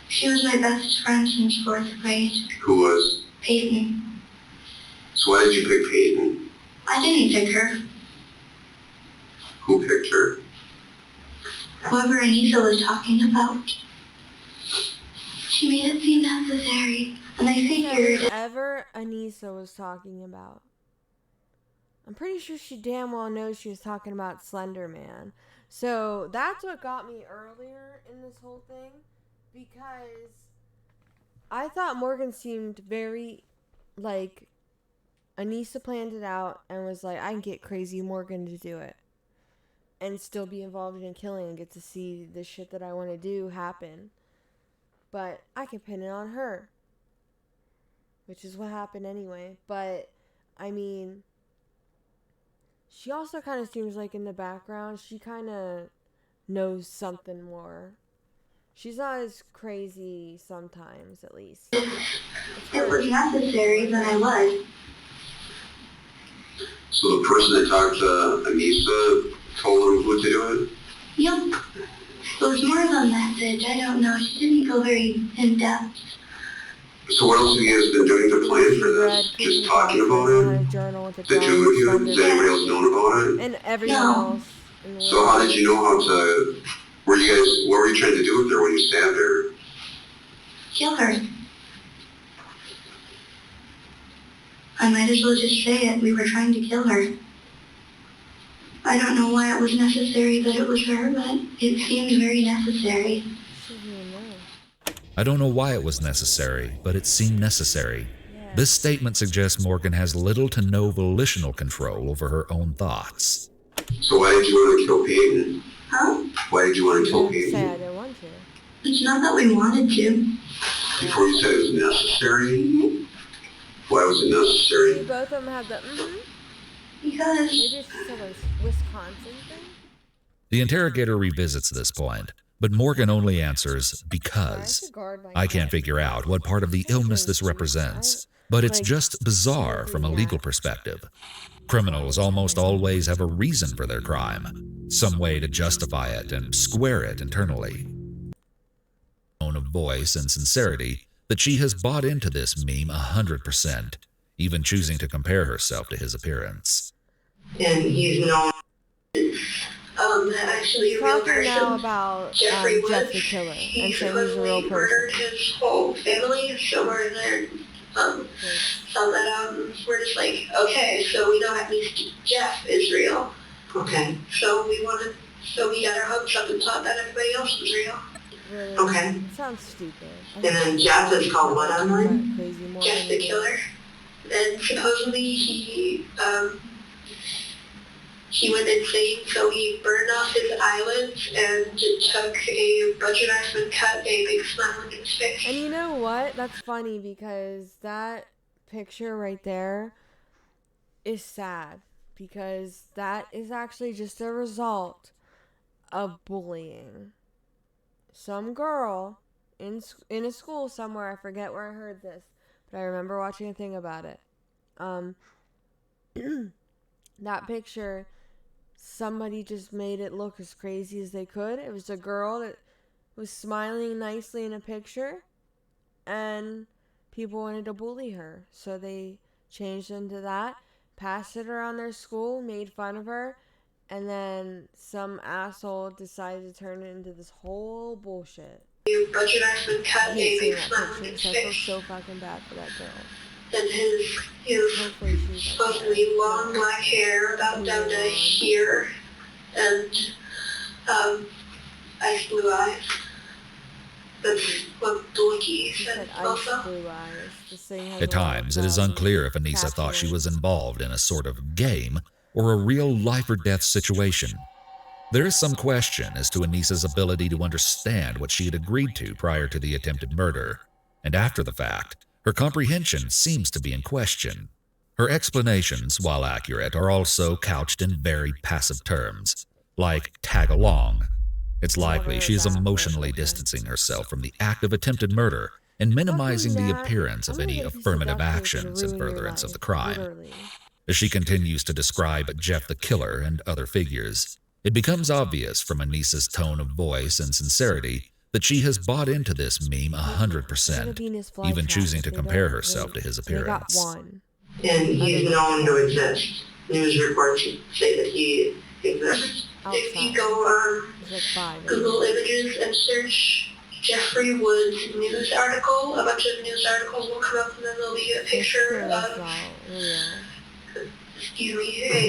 She was my best friend since 4th grade. Who was? Peyton. So why did you pick Peyton? I didn't pick her. Who picked her? Whoever Anissa was talking about. She made it seem necessary, and I figured... Whoever Anissa was talking about. I'm pretty sure she damn well knows she was talking about Slenderman. So that's what got me earlier in this whole thing. Because I thought Morgan seemed very, like, Anissa planned it out and was like, I can get Crazy Morgan to do it. And still be involved in killing and get to see the shit that I want to do happen. But I can pin it on her. Which is what happened anyway. But, I mean, she also kind of seems like in the background, she kind of knows something more. She's not as crazy sometimes, at least. It was necessary, then I was. So the person that talked to Anissa told him who to do it? Yep. It was more of a message. I don't know. She didn't go very in-depth. So what else have you guys been doing to plan for this? Just talking about it? The two of you? Has anybody else known about it? And everyone else. So how did you know how to... what were you trying to do with her when you stabbed her? Kill her. I might as well just say it. We were trying to kill her. I don't know why it was necessary that it was her, but it seemed very necessary. I don't know why it was necessary, but it seemed necessary. This statement suggests Morgan has little to no volitional control over her own thoughts. So why did you want to kill Peyton? Huh? Why did you want to kill Say I Peyton? didn't want to. It's not that we wanted to. asked before, you said it was necessary? Why was it necessary? Both of them had the Because... Maybe it's just a Wisconsin thing? The interrogator revisits this point, but Morgan only answers, because. I can't figure out what part of the illness this represents, but it's just bizarre from a legal perspective. Criminals almost always have a reason for their crime, some way to justify it and square it internally. Tone of voice and sincerity that she has bought into this meme 100%, even choosing to compare herself to his appearance. And he's known actually a real person. Now about Jeffrey Woods, Jeff the Killer, and so he's a real person. Murdered his whole family, so we're there. Found that out, and we're just like, okay, so we know at least Jeff is real. Okay. So we got our hopes up and thought that everybody else was real. Really? Okay. It sounds stupid. And then Jeff is called what online? Jeff the Killer. And supposedly he went insane, so he burned off his eyelids and took a butcher knife and cut a big smile in his face. And you know what? That's funny because that picture right there is sad because that is actually just a result of bullying. Some girl in a school somewhere, I forget where I heard this, but I remember watching a thing about it. That picture, somebody just made it look as crazy as they could. It was a girl that was smiling nicely in a picture, and people wanted to bully her. So they changed into that, passed it around their school, made fun of her, and then some asshole decided to turn it into this whole bullshit. Butcher knife and cut a big smile in his face. I feel face. so fucking bad for that girl. And his supposedly long black hair about down to here, and ice blue eyes. That's what Blicky said also. At times, it is unclear if Anissa thought she was involved in a sort of game or a real life or death situation. There is some question as to Anissa's ability to understand what she had agreed to prior to the attempted murder, and after the fact, her comprehension seems to be in question. Her explanations, while accurate, are also couched in very passive terms, like tag along. It's likely she is emotionally distancing herself from the act of attempted murder and minimizing the appearance of any affirmative actions in furtherance of the crime. As she continues to describe Jeff the Killer and other figures, it becomes obvious from Anissa's tone of voice and sincerity that she has bought into this meme 100%, even choosing to compare herself to his appearance. And he's known to exist. News reports say that he exists. If you go on Google Images and search Jeffrey Woods news article, a bunch of news articles will come up, and then there'll be a picture of, a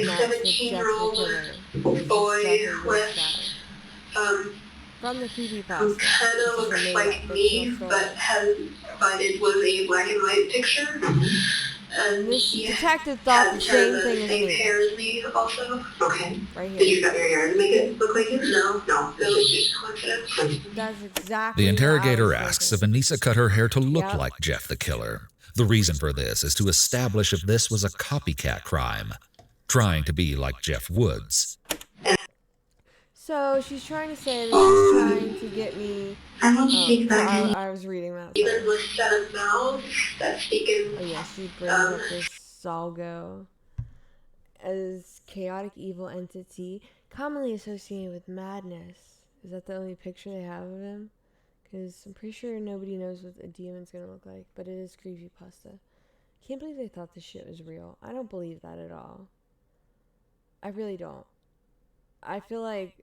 17-year-old boy with from the creepypasta. Who kind of looks like me, but it was a black and white picture. And this detective thought the same thing as me. Hair as me also. Okay. Right here. Did you cut your hair to make it look like it? No. It was just coincidence. That's exactly. The interrogator asks if Anissa cut her hair to look like Jeff the Killer. The reason for this is to establish if this was a copycat crime, trying to be like Jeff Woods. So she's trying to say that she's trying to get me. I want to speak back. I was reading that. Even with 7 mouths, that's speaking. Oh yeah, she brings up this Salgo as chaotic evil entity commonly associated with madness. Is that the only picture they have of him? Because I'm pretty sure nobody knows what a demon's gonna look like, but it is creepypasta. Can't believe they thought this shit was real. I don't believe that at all. I really don't. I feel like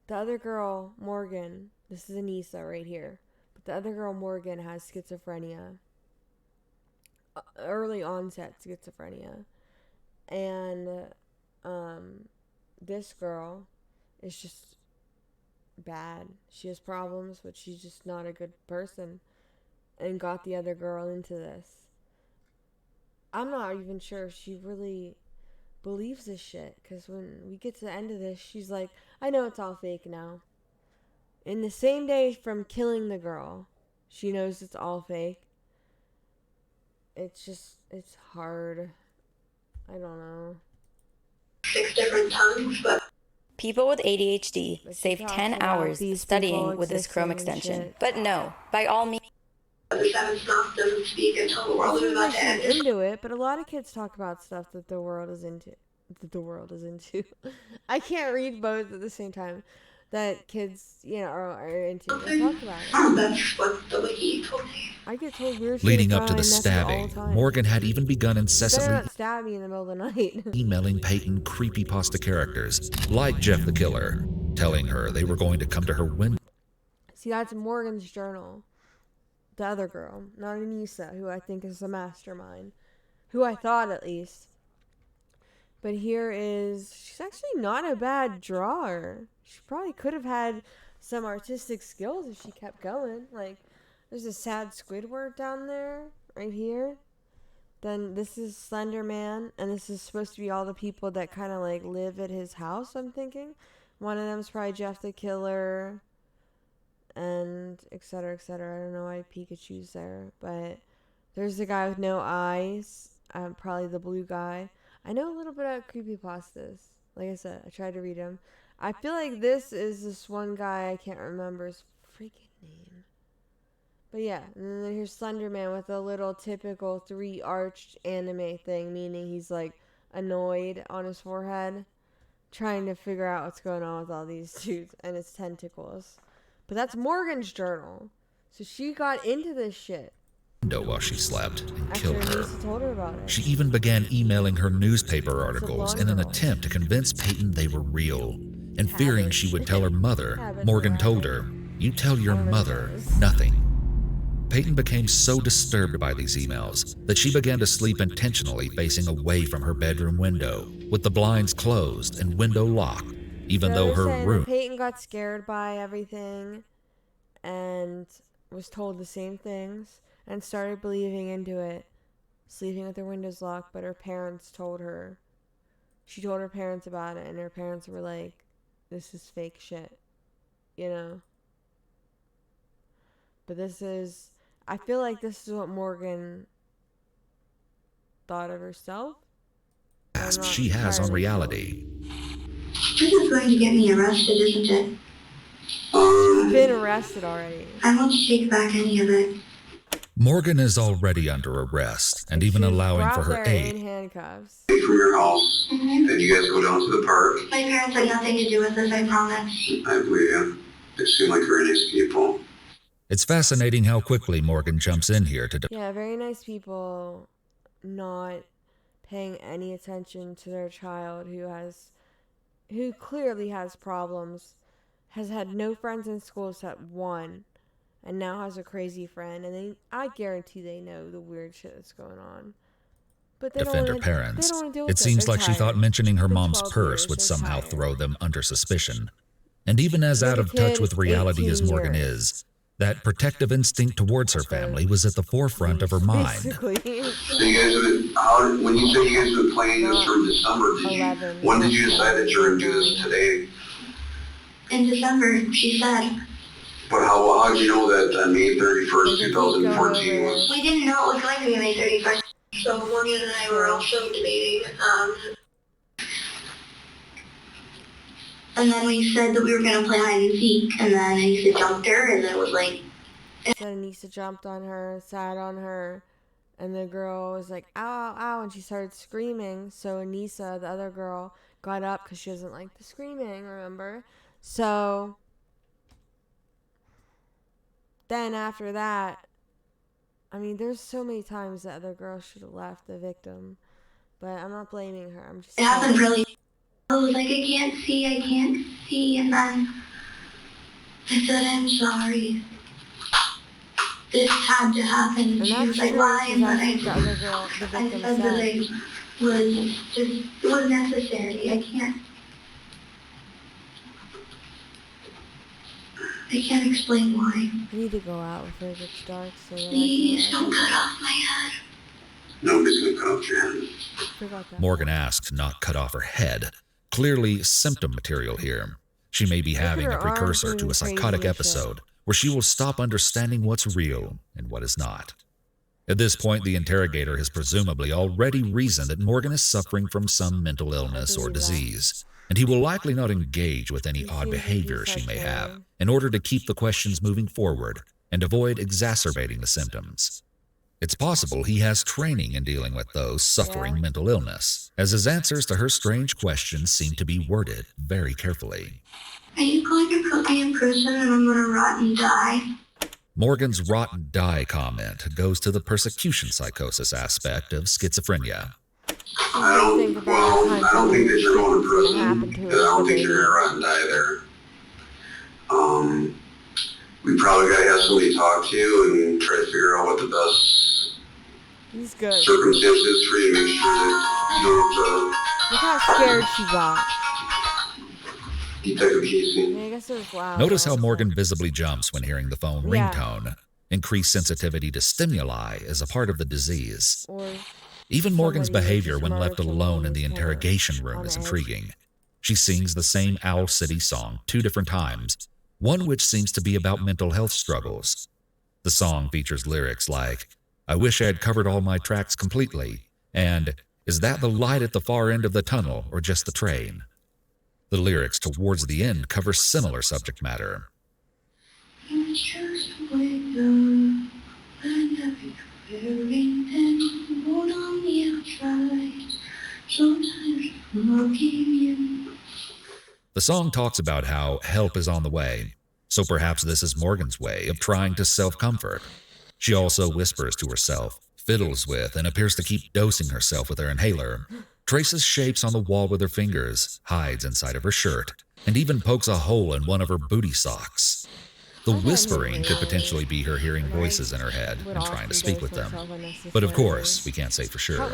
the other girl, Morgan, this is Anissa right here, but the other girl, Morgan, has schizophrenia. Early onset schizophrenia. And this girl is just bad. She has problems, but she's just not a good person and got the other girl into this. I'm not even sure if she really believes this shit, because when we get to the end of this, she's like, I know it's all fake now. In the same day from killing the girl, She knows it's all fake. It's hard. I don't know. 6 different times, but people with ADHD save 10 hours studying with this Chrome extension. But no, by all means. The 7th knock doesn't speak until the world is about to end. Into it, but a lot of kids talk about stuff that the world is into. I can't read both at the same time. That kids, are into. They talk about it. That's what the wiki told me. I get told weird shit. Leading up to the stabbing, Morgan had even begun incessantly stabbing in the middle of the night. emailing Peyton creepypasta characters like Jeff the Killer, telling her they were going to come to her window. See, that's Morgan's journal. The other girl, not Anissa, who I think is the mastermind. Who I thought, at least. But here is... She's actually not a bad drawer. She probably could have had some artistic skills if she kept going. Like, there's a sad Squidward down there, right here. Then this is Slenderman, and this is supposed to be all the people that kind of, like, live at his house, I'm thinking. One of them's probably Jeff the Killer... and etc. etc. I don't know why Pikachu's there, but there's the guy with no eyes. Probably the blue guy. I know a little bit about creepypastas. Like I said, I tried to read them. I feel like this is this one guy, I can't remember his freaking name. But yeah, and then here's Slenderman with a little typical 3-arched anime thing, meaning he's like annoyed on his forehead, trying to figure out what's going on with all these dudes and his tentacles. But that's Morgan's journal. So she got into this shit. While she slept and killed her. Told her about it. She even began emailing her newspaper articles in an attempt to convince Peyton they were real. And fearing she would tell her mother, Morgan told her, "You tell your mother nothing." Peyton became so disturbed by these emails that she began to sleep intentionally facing away from her bedroom window, with the blinds closed and window locked. Even though her room... Peyton got scared by everything and was told the same things and started believing into it, sleeping with her windows locked, but her parents told her. She told her parents about it, and her parents were like, this is fake shit, But this is... I feel like this is what Morgan thought of herself. She has on reality. This is going to get me arrested, isn't it? She's been arrested already. I won't take back any of it. Morgan is already under arrest, and even allowing for her aid. In handcuffs. From your house, and you guys go down to the park. My parents had nothing to do with this, I promise. I believe you. They seem like very nice people. It's fascinating how quickly Morgan jumps in here to... Yeah, very nice people not paying any attention to their child who clearly has problems, has had no friends in school except one, and now has a crazy friend, and I guarantee they know the weird shit that's going on. But they defend her parents. It seems like she thought mentioning her mom's purse would somehow throw them under suspicion. And even as out of touch with reality as Morgan is, that protective instinct towards her family was at the forefront of her mind. So you guys have been, when you say you guys have been playing this from December, when did you decide that you're going to do this today? In December, she said. But how did you know that May 31st, 2014 was... We didn't know it was going to be May 31st. So Morgan and I were also debating, and then we said that we were going to play hide and seek, and then Anissa jumped her, and then it was like... Then Anissa jumped on her, sat on her, and the girl was like, ow, ow, ow, and she started screaming. So Anissa, the other girl, got up because she doesn't like the screaming, remember? So then after that, I mean, there's so many times the other girl should have left the victim, but I'm not blaming her. I'm just... It happened really... I was like, I can't see, and then I said, I'm sorry. This had to happen. And she was like, why? And then I said that it was necessary. I can't explain why. I need to go out before it gets dark. So please don't cut off my head. Nobody's gonna cut off your head. Morgan asked, not cut off her head. Clearly symptom material here. She may be having a precursor to a psychotic episode, where she will stop understanding what's real and what is not. At this point, the interrogator has presumably already reasoned that Morgan is suffering from some mental illness or disease, and he will likely not engage with any odd behavior she may have in order to keep the questions moving forward and avoid exacerbating the symptoms. It's possible he has training in dealing with those suffering mental illness, as his answers to her strange questions seem to be worded very carefully. Are you going to put me in prison and I'm going to rot and die? Morgan's rot and die comment goes to the persecution psychosis aspect of schizophrenia. I don't think that you're going to prison, because I don't think you're going to rot and die there. We probably got to have somebody talk to you and try to figure out what the best circumstances for you to make sure that you don't have to... Look how scared she got. Detective Casey. I guess it was loud. Notice how Morgan visibly jumps when hearing the phone ringtone. Increased sensitivity to stimuli is a part of the disease. Even Morgan's behavior when left alone in the interrogation room is intriguing. She sings the same Owl City song 2 different times, one which seems to be about mental health struggles. The song features lyrics like, "I wish I had covered all my tracks completely," and "Is that the light at the far end of the tunnel or just the train?" The lyrics towards the end cover similar subject matter. The song talks about how help is on the way, so perhaps this is Morgan's way of trying to self-comfort. She also whispers to herself, fiddles with and appears to keep dosing herself with her inhaler, traces shapes on the wall with her fingers, hides inside of her shirt, and even pokes a hole in one of her booty socks. The whispering could potentially be her hearing voices in her head and trying to speak with them. But of course, we can't say for sure.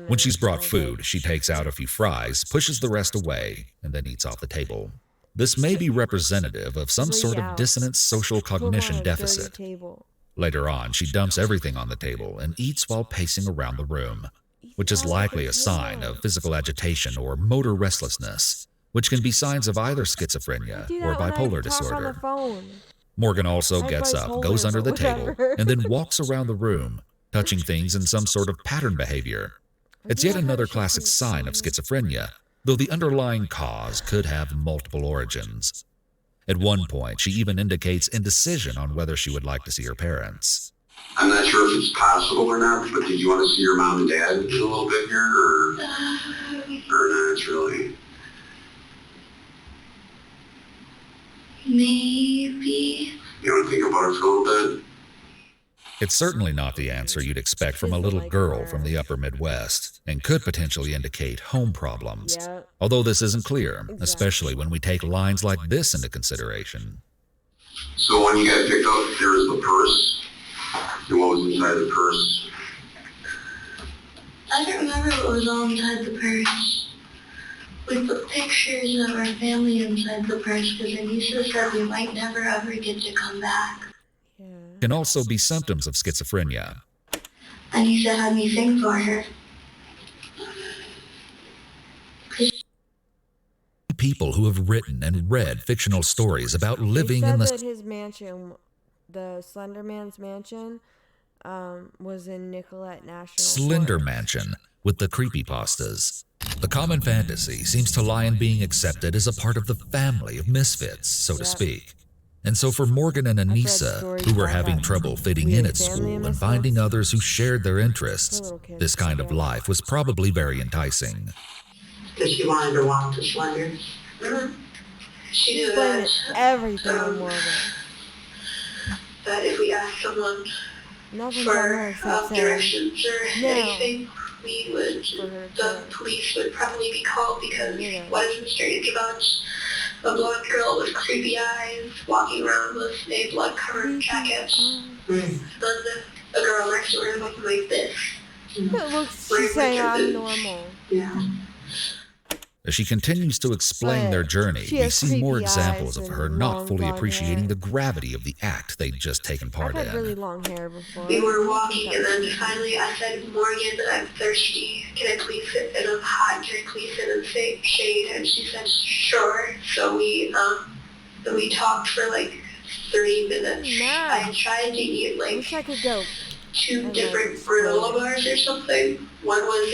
When she's brought food, she takes out a few fries, pushes the rest away, and then eats off the table. This may be representative of some sort of dissonant social cognition deficit. Later on, she dumps everything on the table and eats while pacing around the room, which is likely a sign of physical agitation or motor restlessness, which can be signs of either schizophrenia or bipolar disorder. Morgan also gets up, goes under the table, and then walks around the room, touching things in some sort of pattern behavior. It's yet another classic sign of schizophrenia, though the underlying cause could have multiple origins. At one point, she even indicates indecision on whether she would like to see her parents. I'm not sure if it's possible or not, but did you want to see your mom and dad in a little bit here, or not really? Maybe. You want to think about it for a little bit? It's certainly not the answer you'd expect from a little girl from the upper Midwest, and could potentially indicate home problems. Although this isn't clear, especially when we take lines like this into consideration. So when you got picked up, there was the purse. And what was inside the purse? I don't remember what was all inside the purse. We put pictures of our family inside the purse because Anissa said we might never ever get to come back. Can also be symptoms of schizophrenia. Anissa had me sing for her. People who have written and read fictional stories about living in the... That his mansion, the Slenderman's mansion, was in Nicollet National Slender Forest. Mansion, with the creepypastas. The common fantasy seems to lie in being accepted as a part of the family of misfits, so to speak. And so for Morgan and Anissa, who were having trouble fitting in at school and finding others who shared their interests, this kind of life was probably very enticing. Because she wanted to walk to Slender. She She's knew blaming that, everything on Morgan. that if we asked someone Nothing's on her for except saying, directions or no. anything, the police would probably be called because what isn't strange about a blonde girl with creepy eyes walking around with a blood-covered jacket. Then a girl next to her looking like this. It looks, she's saying I'm normal. Yeah. As she continues to explain their journey, we see more examples of her not fully appreciating the gravity of the act they'd just taken part I've had really in. long hair before. We were walking and then finally I said, Morgan, I'm thirsty. Can I please sit in a hot drink? Please sit in the shade. And she said, sure. So we talked for like 30 minutes. I tried to eat like wish I could go 2 different granola bars or something. One was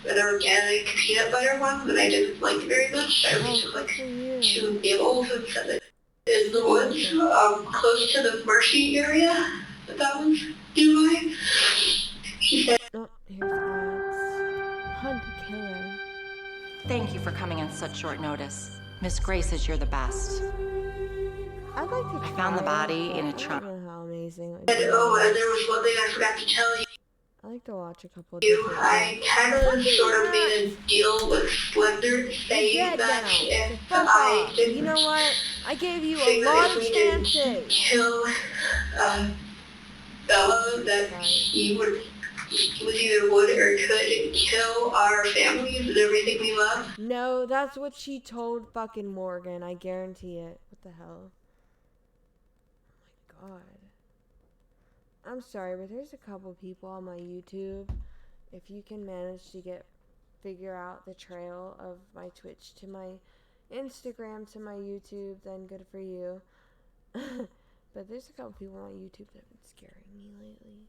an organic peanut butter one that I didn't like very much. I only took like 2 nibbles and set it in the woods close to the marshy area that was nearby. He said, oh, here's ads. Hunt a killer. Thank you for coming on such short notice. Miss Gray says you're the best. I'd like to I found the body in a trunk. I don't know how amazing it and there was one thing I forgot to tell you. I like to watch a couple of I kind of sort of made a deal with Slender saying that if I didn't, you know what? I gave you a lot of chances. Kill Bella, that he was either would or could kill our families and everything we love. No, that's what she told fucking Morgan. I guarantee it. What the hell? Oh my god. I'm sorry, but there's a couple people on my YouTube. If you can manage to figure out the trail of my Twitch to my Instagram to my YouTube, then good for you. But there's a couple people on YouTube that have been scaring me lately.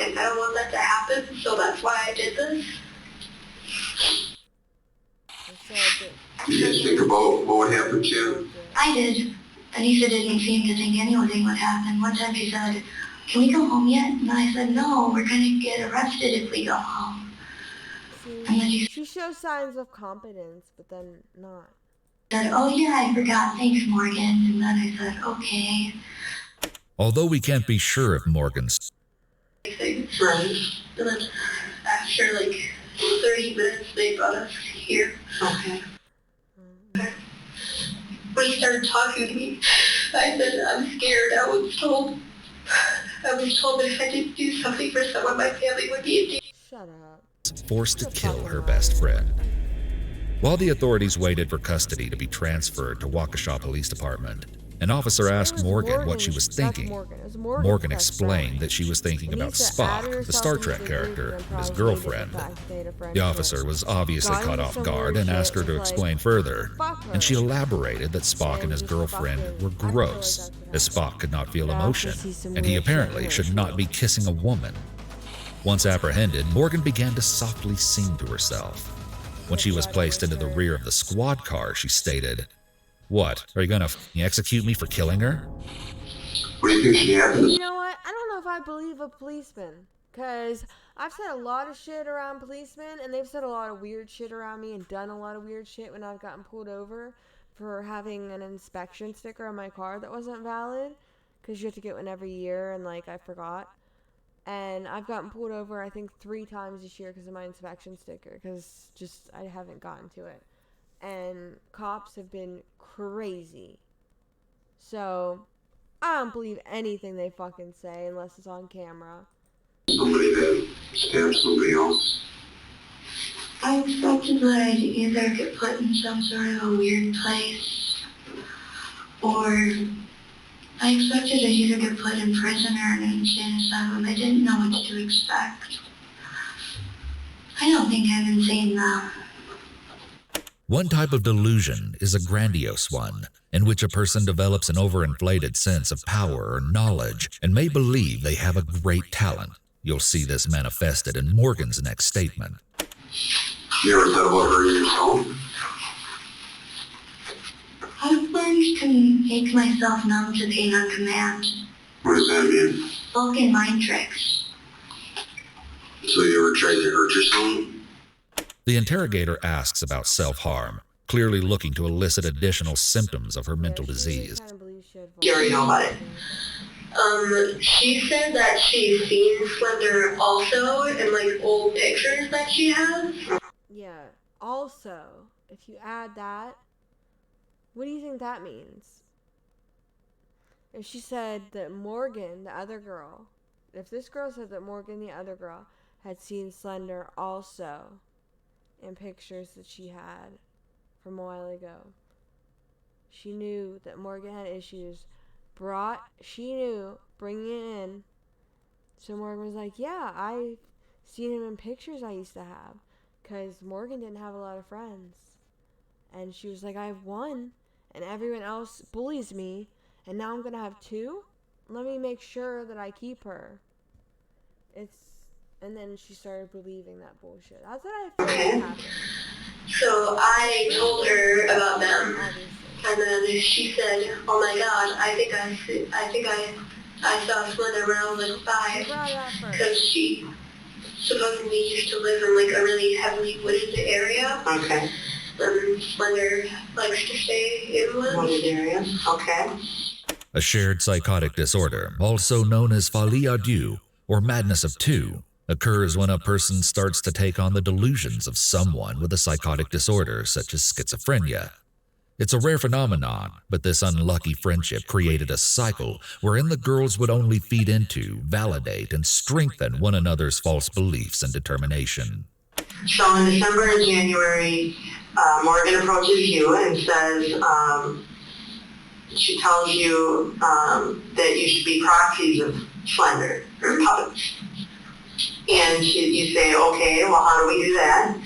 And I don't want that to happen, so that's why I did this. Did you guys think about what would happen to you? I did. Anissa didn't seem to think anything would happen. One time she said, "Can we go home yet?" And I said, "No, we're going to get arrested if we go home." And then She shows signs of competence, but then not. Said, "Oh yeah, I forgot. Thanks, Morgan." And then I said, "Okay." Although we can't be sure if Morgan's Right. And then after like 30 minutes, they brought us here. Okay. When he started talking to me, I said, "I'm scared." I was told that if I didn't do something for someone, my family would be in danger. Shut up. forced to kill her best friend. While the authorities waited for custody to be transferred to Waukesha Police Department, an officer asked Morgan what she was thinking. Morgan explained that she was thinking about Spock, the Star Trek character, and his girlfriend. The officer was obviously caught off guard and asked her to explain further, and she elaborated that Spock and his girlfriend were gross, as Spock could not feel emotion, and he apparently should not be kissing a woman. Once apprehended, Morgan began to softly sing to herself. When she was placed into the rear of the squad car, she stated, "What, are you gonna execute me for killing her?" What do you think should happen? You know what? I don't know if I believe a policeman. Because I've said a lot of shit around policemen, and they've said a lot of weird shit around me and done a lot of weird shit when I've gotten pulled over for having an inspection sticker on my car that wasn't valid. Because you have to get one every year, and, like, I forgot. And I've gotten pulled over, I think, 3 times this year because of my inspection sticker. Because just, I haven't gotten to it. And cops have been crazy. So, I don't believe anything they fucking say unless it's on camera. Somebody that stabbed somebody else. I expected that I'd either get put in some sort of a weird place, or I expected to either get put in prison or an insane asylum. I didn't know what to expect. I don't think I'm insane though. One type of delusion is a grandiose one, in which a person develops an overinflated sense of power or knowledge and may believe they have a great talent. You'll see this manifested in Morgan's next statement. You ever thought about hurting yourself? I've learned to make myself numb to pain on command. What does that mean? Vulcan mind tricks. So you ever tried to hurt yourself? The interrogator asks about self-harm, clearly looking to elicit additional symptoms of her mental disease. You already know about it. She said that she's seen Slender also in, like, old pictures that she has. Yeah, also, if you add that, what do you think that means? If she said that Morgan, the other girl, if this girl said that Morgan, the other girl, had seen Slender also in pictures that she had from a while ago, she knew that Morgan had issues, she knew bringing it in. So Morgan was like, yeah, I've seen him in pictures I used to have, because Morgan didn't have a lot of friends. And she was like, I have one, and everyone else bullies me, and now I'm gonna have 2? Let me make sure that I keep her. And then she started believing that bullshit. That's what I feel like happened. So I told her about them, and then she said, "Oh my God, I think I saw Slender when I was like 5, because she supposedly used to live in like a really heavily wooded area. Okay. Slender likes to stay in Wooded areas. Okay. A shared psychotic disorder, also known as folie à deux, or madness of two, occurs when a person starts to take on the delusions of someone with a psychotic disorder such as schizophrenia. It's a rare phenomenon, but this unlucky friendship created a cycle wherein the girls would only feed into, validate, and strengthen one another's false beliefs and determination. So in December and January, Morgan approaches you and says, she tells you that you should be proxies of Slender, or puppets. And you say, okay, well, how do we do that?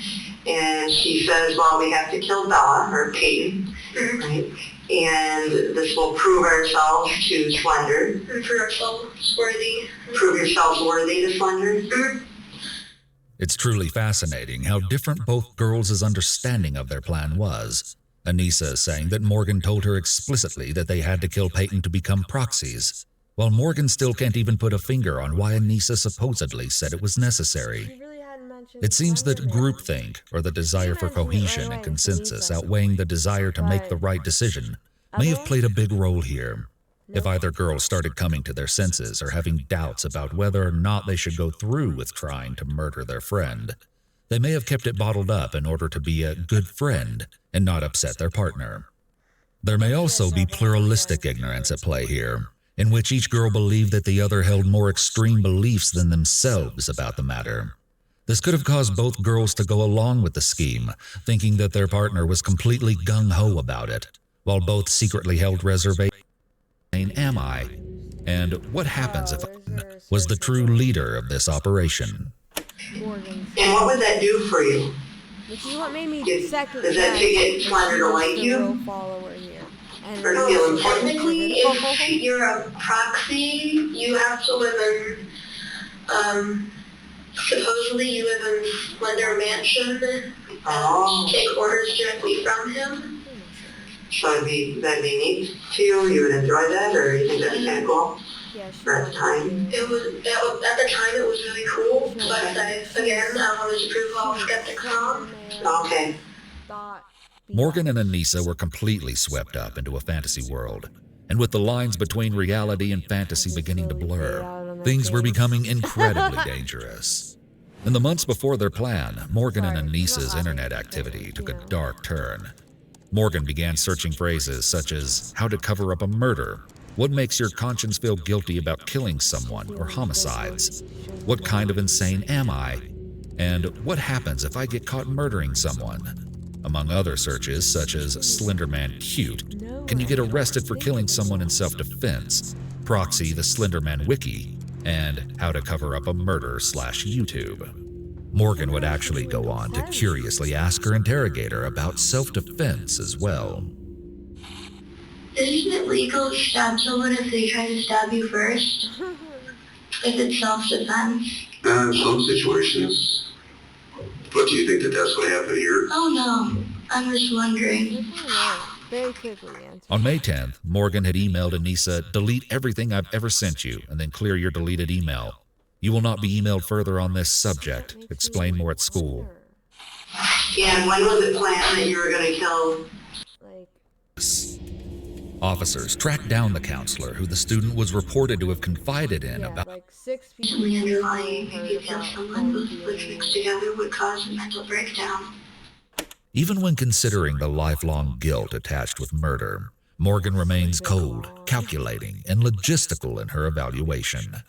And she says, well, we have to kill Bella, or Peyton, right? And this will prove ourselves to Slender. And prove ourselves worthy. Prove yourselves worthy to Slender. It's truly fascinating how different both girls' understanding of their plan was. Anissa saying that Morgan told her explicitly that they had to kill Peyton to become proxies, while Morgan still can't even put a finger on why Anissa supposedly said it was necessary. It seems that groupthink, or the desire for cohesion and consensus outweighing the desire to make the right decision, may have played a big role here. If either girl started coming to their senses or having doubts about whether or not they should go through with trying to murder their friend, they may have kept it bottled up in order to be a good friend and not upset their partner. There may also be pluralistic ignorance at play here, in which each girl believed that the other held more extreme beliefs than themselves about the matter. This could have caused both girls to go along with the scheme, thinking that their partner was completely gung-ho about it, while both secretly held reservations. Am I? And what happens if I was the true leader of this operation? And what would that do for you? Which is what made me second Does that get Slender to like you? Or to feel important? Technically, if you're a proxy, you have to live in, supposedly you live in Slender Mansion and take orders directly from him. So that'd be neat to you? You would enjoy that, or you think that's kind of cool? Yeah, at the time? At the time it was really cool, but I wanted to prove all skeptics wrong. Okay. Morgan and Anissa were completely swept up into a fantasy world, and with the lines between reality and fantasy beginning to blur, things were becoming incredibly dangerous. In the months before their plan, Morgan and Anissa's internet activity took a dark turn. Morgan began searching phrases such as how to cover up a murder, what makes your conscience feel guilty about killing someone, or homicides, what kind of insane am I, and what happens if I get caught murdering someone, among other searches such as Slenderman Cute, can you get arrested for killing someone in self-defense, Proxy the Slenderman Wiki, and how to cover up a murder/YouTube. Morgan would actually go on to curiously ask her interrogator about self-defense as well. Isn't it legal to stab someone if they try to stab you first? If it's self-defense? In some situations. But do you think that that's what happened here? Oh no, I'm just wondering. Very quickly answer. On May 10th, Morgan had emailed Anissa, delete everything I've ever sent you, and then clear your deleted email. You will not be emailed further on this subject. Explain more at school. Yeah, and when was it planned that you were going to kill? Officers tracked down the counselor who the student was reported to have confided in about. Like 6 people. Recently underlying, if you kill someone, which mixed together would cause a mental breakdown. Even when considering the lifelong guilt attached with murder, Morgan remains cold, calculating, and logistical in her evaluation.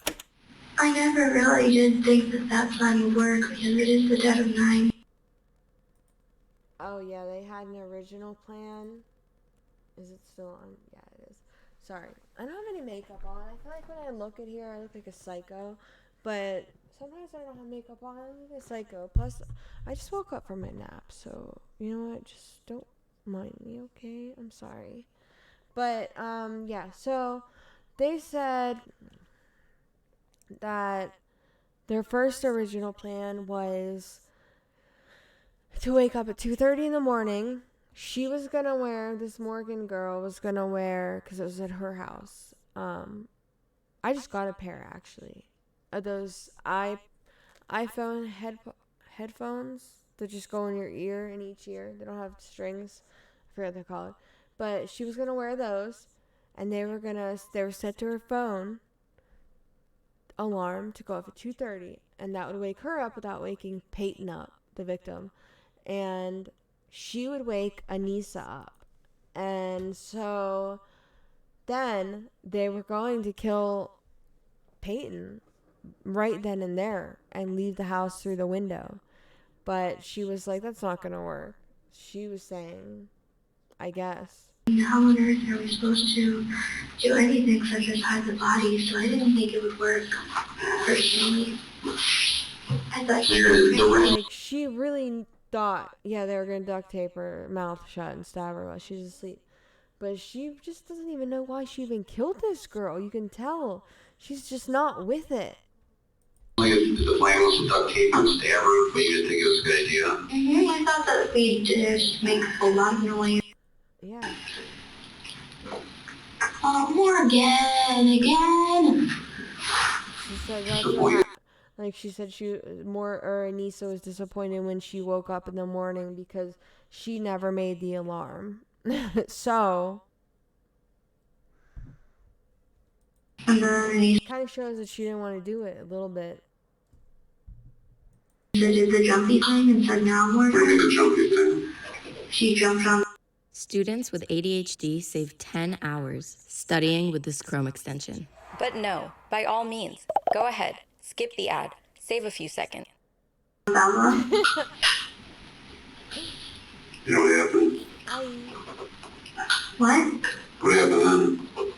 I never really did think that plan would work because it is the dead of night. Oh yeah, they had an original plan. Is it still on? Yeah, it is. Sorry. I don't have any makeup on. I feel like when I look at here, I look like a psycho. But sometimes I don't have makeup on. I look like a psycho. Plus, I just woke up from my nap. So, you know what? Just don't mind me, okay? I'm sorry. But, yeah, so they said that their first original plan was to wake up at 2:30 in the morning. She was going to wear, this Morgan girl was going to wear, because it was at her house. I just got a pair, actually, of those iPhone headphones that just go in your ear, in each ear. They don't have strings. I forget what they're called. But she was going to wear those, and they were set to her phone alarm to go off at 2:30, and that would wake her up without waking Peyton up, the victim. And she would wake Anissa up. And so then they were going to kill Peyton right then and there and leave the house through the window. But she was like, that's not going to work. She was saying, I guess. How on earth are we supposed to do anything such as hide the body? So I didn't think it would work, personally. I thought she really thought, yeah, they were going to duct tape her mouth shut and stab her while she's asleep. But she just doesn't even know why she even killed this girl. You can tell. She's just not with it. Like if the plan was to duct tape and stab her, but you didn't think it was a good idea? Mm-hmm. I thought that if we did it, just make a lot of noise. Yeah. Morgan, again. She said like she said Anissa was disappointed when she woke up in the morning because she never made the alarm. So it kind of shows that she didn't want to do it a little bit. She did the jumpy thing and said now more. What do you mean the jumpy thing? She jumped on. Students with ADHD save 10 hours studying with this Chrome extension. But no, by all means, go ahead, skip the ad, save a few seconds. Bella. You know what happened? What? What happened then?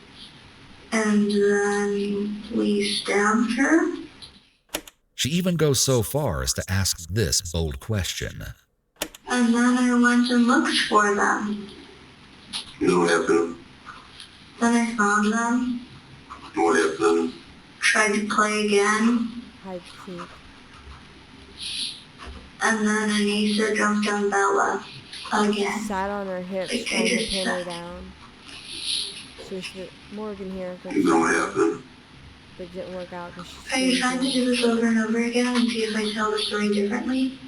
And then we stabbed her. She even goes so far as to ask this bold question. And then I went and looked for them. You know what happened? Then I found them. What happened? Tried to play again. And then Anissa jumped on Bella again. Sat on her hips trying to pin her down. So Morgan here. You know what happened? But it didn't work out. Are you trying to do this over and over again and see if I tell the story differently?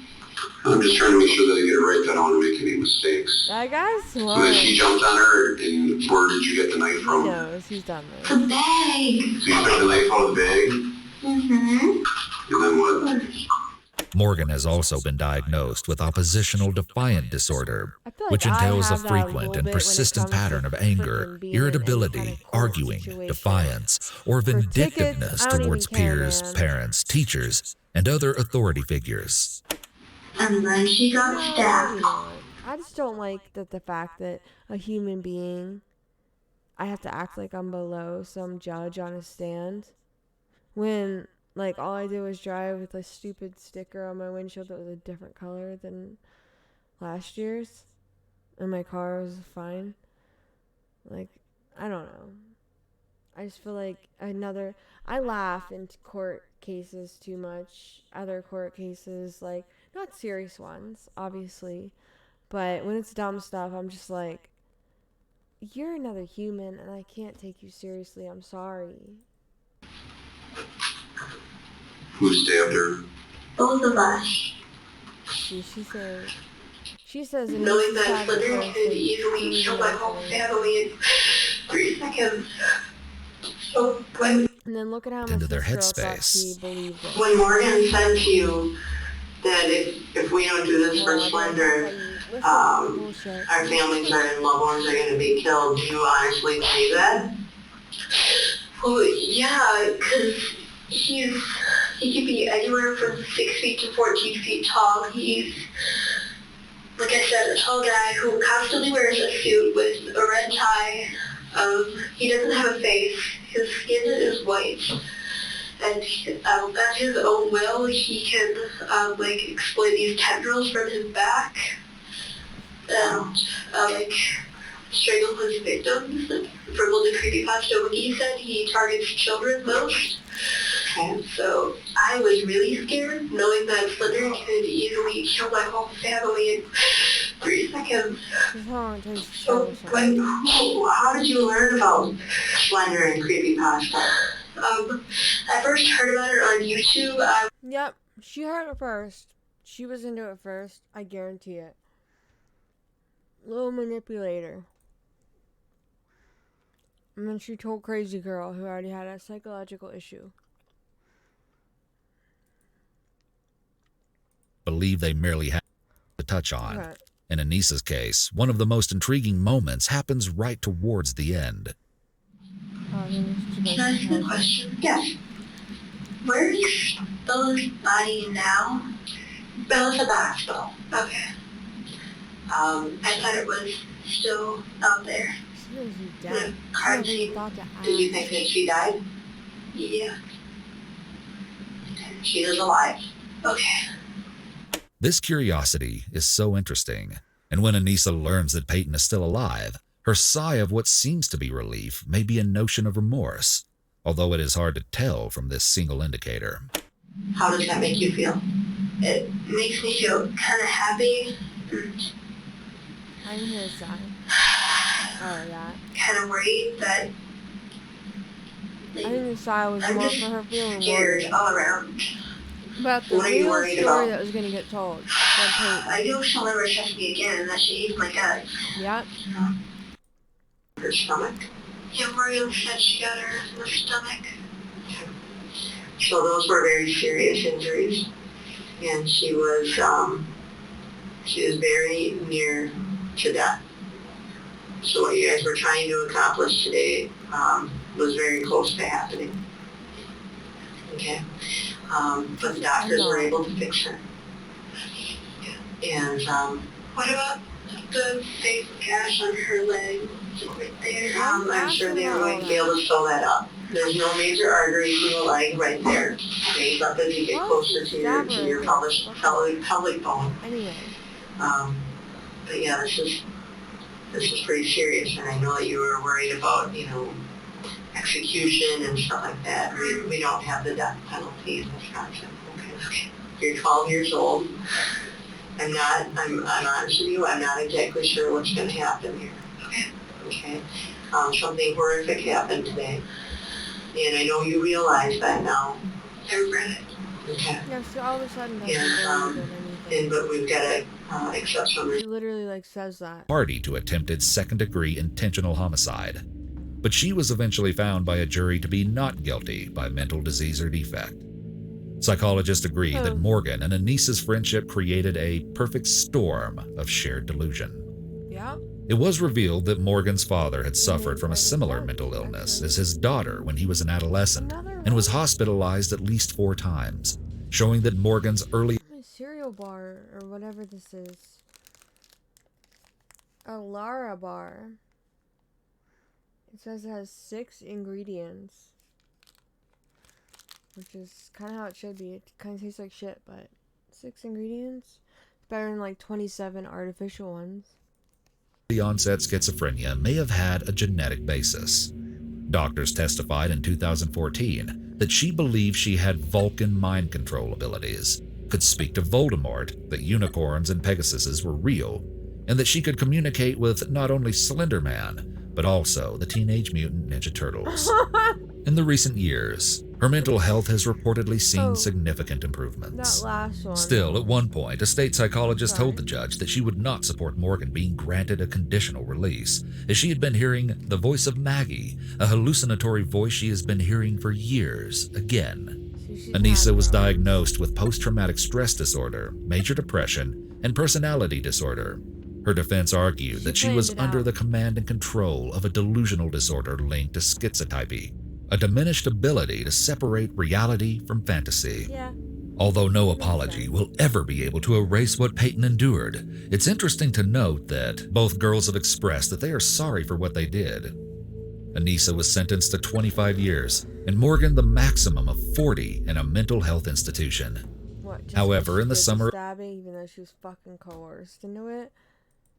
I'm just trying to make sure that I get it right, that I don't want to make any mistakes. That guy's smart. So then she jumped on her, and where did you get the knife from? He knows. He's done this. The bag. So you took the knife out of the bag? Mm-hmm. And then what? Morgan has also been diagnosed with oppositional defiant disorder, which entails a frequent and persistent pattern of anger, irritability, arguing, defiance, or vindictiveness towards peers, parents, teachers, and other authority figures. And then she got stabbed. I just don't like the fact that a human being, I have to act like I'm below some judge on a stand when, like, all I did was drive with a stupid sticker on my windshield that was a different color than last year's, and my car was fine. Like, I don't know. I just feel like I laugh in court cases too much. Other court cases, like, not serious ones, obviously, but when it's dumb stuff, I'm just like, you're another human, and I can't take you seriously. I'm sorry. Who stabbed her? Both of us. She says knowing that Slenderman could easily kill my whole family in 3 seconds. So when and then look at how much into their this girl thought headspace. she believed it. When Morgan said to you that if we don't do this for Slender, our families and loved ones are going to be killed, do you honestly believe that? Well, yeah, because he could be anywhere from 6 feet to 14 feet tall. He's, like I said, a tall guy who constantly wears a suit with a red tie. He doesn't have a face. His skin is white. And at his own will, he can, exploit these tendrils from his back. like strangle his victims. For the creepypasta, when he said he targets children most. And so I was really scared, knowing that Slender could easily kill my whole family in 3 seconds. So, how did you learn about Slender and creepypasta? I first heard about it on YouTube. Yep, she heard it first. She was into it first. I guarantee it. Little manipulator. And then she told Crazy Girl, who already had a psychological issue. Believe they merely have to touch on. Okay. In Anissa's case, one of the most intriguing moments happens right towards the end. Can I ask you a question? Yes. Where is Bella's body now? Bella's at the hospital. Okay. I thought it was still out there. In a car seat. Did you think that she died? Yeah. She is alive. Okay. This curiosity is so interesting, and when Anissa learns that Peyton is still alive, her sigh of what seems to be relief may be a notion of remorse, although it is hard to tell from this single indicator. How does that make you feel? It makes me feel kind of happy. I can hear a sigh. Oh, yeah. Kind of worried that... I think the sigh was more for her feeling scared worried. All around. About the real story that was going to get told. I know she'll never trust me again, and that she ate my gut. Yep. Her stomach. Yeah, Mariam said she got her in the stomach. So those were very serious injuries, and she was very near to death. So what you guys were trying to accomplish today was very close to happening. Okay. But the doctors were able to fix her. And what about the fake gash on her leg right there? I'm sure they are going to be able to sew that up. There's no major arteries in the leg right there. Raise up as you get closer to your pelvic bone. Anyway. But yeah, this is pretty serious, and I know that you were worried about, execution and stuff like that. We don't have the death penalty in Wisconsin. Okay. You're 12 years old. I'm honest with you, I'm not exactly sure what's going to happen here. Okay. Something horrific happened today. And I know you realize that now. I regret it. Okay. Yeah, so all of a sudden, but we've got to accept some. She literally says that. Party to attempted second-degree intentional homicide. But she was eventually found by a jury to be not guilty by mental disease or defect. Psychologists agree that Morgan and Anissa's friendship created a perfect storm of shared delusion. Yeah. It was revealed that Morgan's father had suffered from a similar mental illness as his daughter when he was an adolescent and was hospitalized at least 4 times, showing that Morgan's early cereal bar or whatever this is. A Lara bar. It says it has 6 ingredients. Which is kind of how it should be. It kind of tastes like shit, but 6 ingredients? It's better than like 27 artificial ones. The onset schizophrenia may have had a genetic basis. Doctors testified in 2014 that she believed she had Vulcan mind control abilities, could speak to Voldemort, that unicorns and Pegasuses were real, and that she could communicate with not only Slenderman, but also the Teenage Mutant Ninja Turtles. In the recent years, her mental health has reportedly seen significant improvements. That last one. Still, at one point, a state psychologist told the judge that she would not support Morgan being granted a conditional release, as she had been hearing the voice of Maggie, a hallucinatory voice she has been hearing for years, again. Anissa was diagnosed with post-traumatic stress disorder, major depression, and personality disorder. Her defense argued that she was under the command and control of a delusional disorder linked to schizotypy, a diminished ability to separate reality from fantasy. Yeah. Although no apology will ever be able to erase what Peyton endured, it's interesting to note that both girls have expressed that they are sorry for what they did. Anissa was sentenced to 25 years, and Morgan the maximum of 40 in a mental health institution. What, however, in the summer... Stabbing, even though she was fucking coerced into it?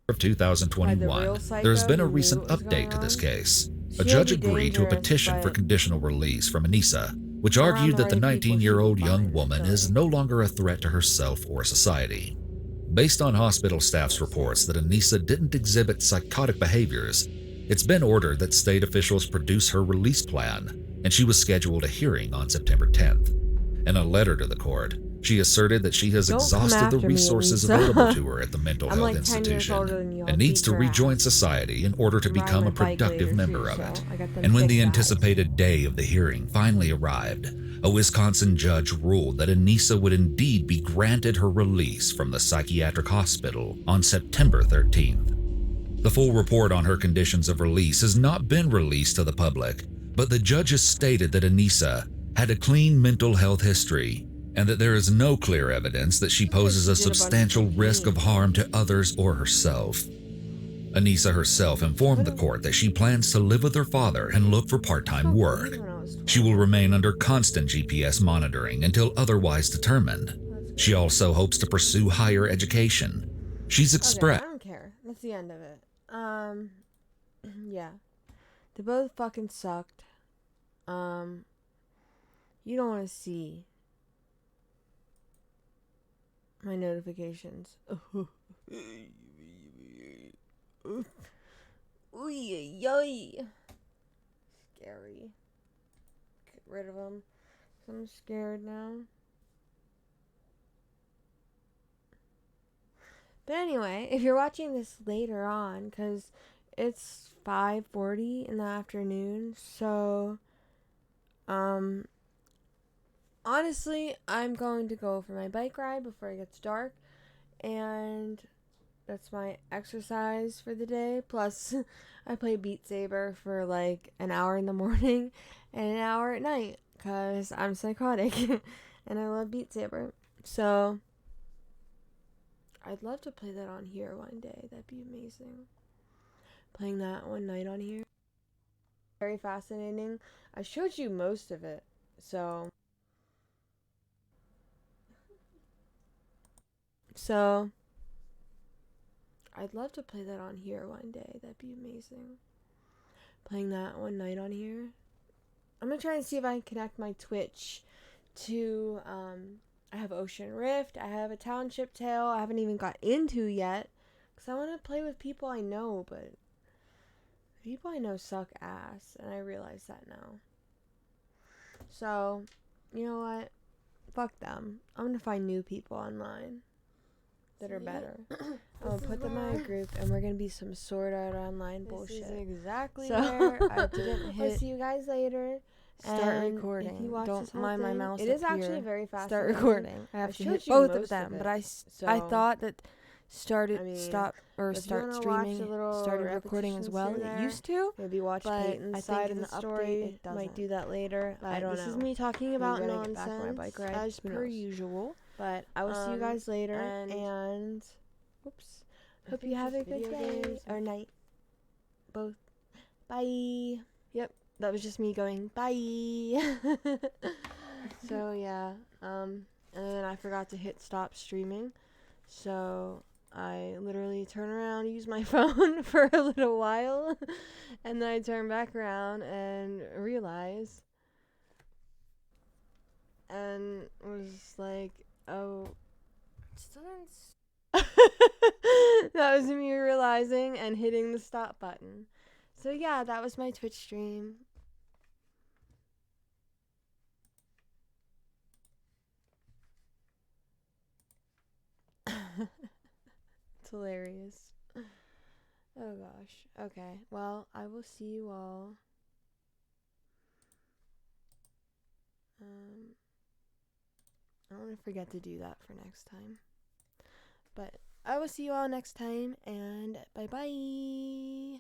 of 2021, there has been a recent update to this case. A judge agreed to a petition for conditional release from Anissa, which argued that the 19-year-old young woman is no longer a threat to herself or society. Based on hospital staff's reports that Anissa didn't exhibit psychotic behaviors, it's been ordered that state officials produce her release plan, and she was scheduled a hearing on September 10th. In a letter to the court, she asserted that she has exhausted the resources available to her at the mental health institution and needs to rejoin society in order to become a productive member of it. And when the anticipated day of the hearing finally arrived, a Wisconsin judge ruled that Anissa would indeed be granted her release from the psychiatric hospital on September 13th. The full report on her conditions of release has not been released to the public, but the judge has stated that Anissa had a clean mental health history and that there is no clear evidence that she poses a substantial risk of harm to others or herself. Anissa herself informed the court that she plans to live with her father and look for part-time work. She will remain under constant GPS monitoring until otherwise determined. She also hopes to pursue higher education. She's expressed... I don't care. That's the end of it. Yeah. They both fucking sucked. You don't want to see my notifications. Scary. Get rid of them. I'm scared now. But anyway, if you're watching this later on, because it's 5:40 in the afternoon, so honestly, I'm going to go for my bike ride before it gets dark, and that's my exercise for the day. Plus, I play Beat Saber for like an hour in the morning and an hour at night, because I'm psychotic, and I love Beat Saber. So I'd love to play that on here one day. That'd be amazing. Playing that one night on here. Very fascinating. I showed you most of it, so I'd love to play that on here one day. That'd be amazing. Playing that one night on here. I'm gonna try and see if I can connect my Twitch to I have Ocean Rift, I have a Township Tale I haven't even got into yet, because I want to play with people I know, but people I know suck ass, and I realize that now. So, you know what? Fuck them. I'm going to find new people online that are better. I'm going to put them in a group, and we're going to be some Sword Art Online bullshit. This is exactly where I didn't hit. I'll see you guys later. Start recording. If you watch Don't mind my mouse. It is actually very fast. Start recording. I have to hit both of them, but I thought that stop streaming started recording as well. It used to, maybe watch Peyton's side of the story. It might do that later. I don't know. This is me talking about nonsense as per usual. But I will see you guys later, and oops. Hope you have a good day or night. Both. Bye. Yep. That was just me going, bye. So, yeah. And then I forgot to hit stop streaming. So, I literally turn around, use my phone for a little while. And then I turn back around and realize. And was like, oh. That was me realizing and hitting the stop button. So, yeah, that was my Twitch stream. It's hilarious. Oh gosh. Okay. Well, I will see you all. I don't want to forget to do that for next time. But I will see you all next time, and bye-bye.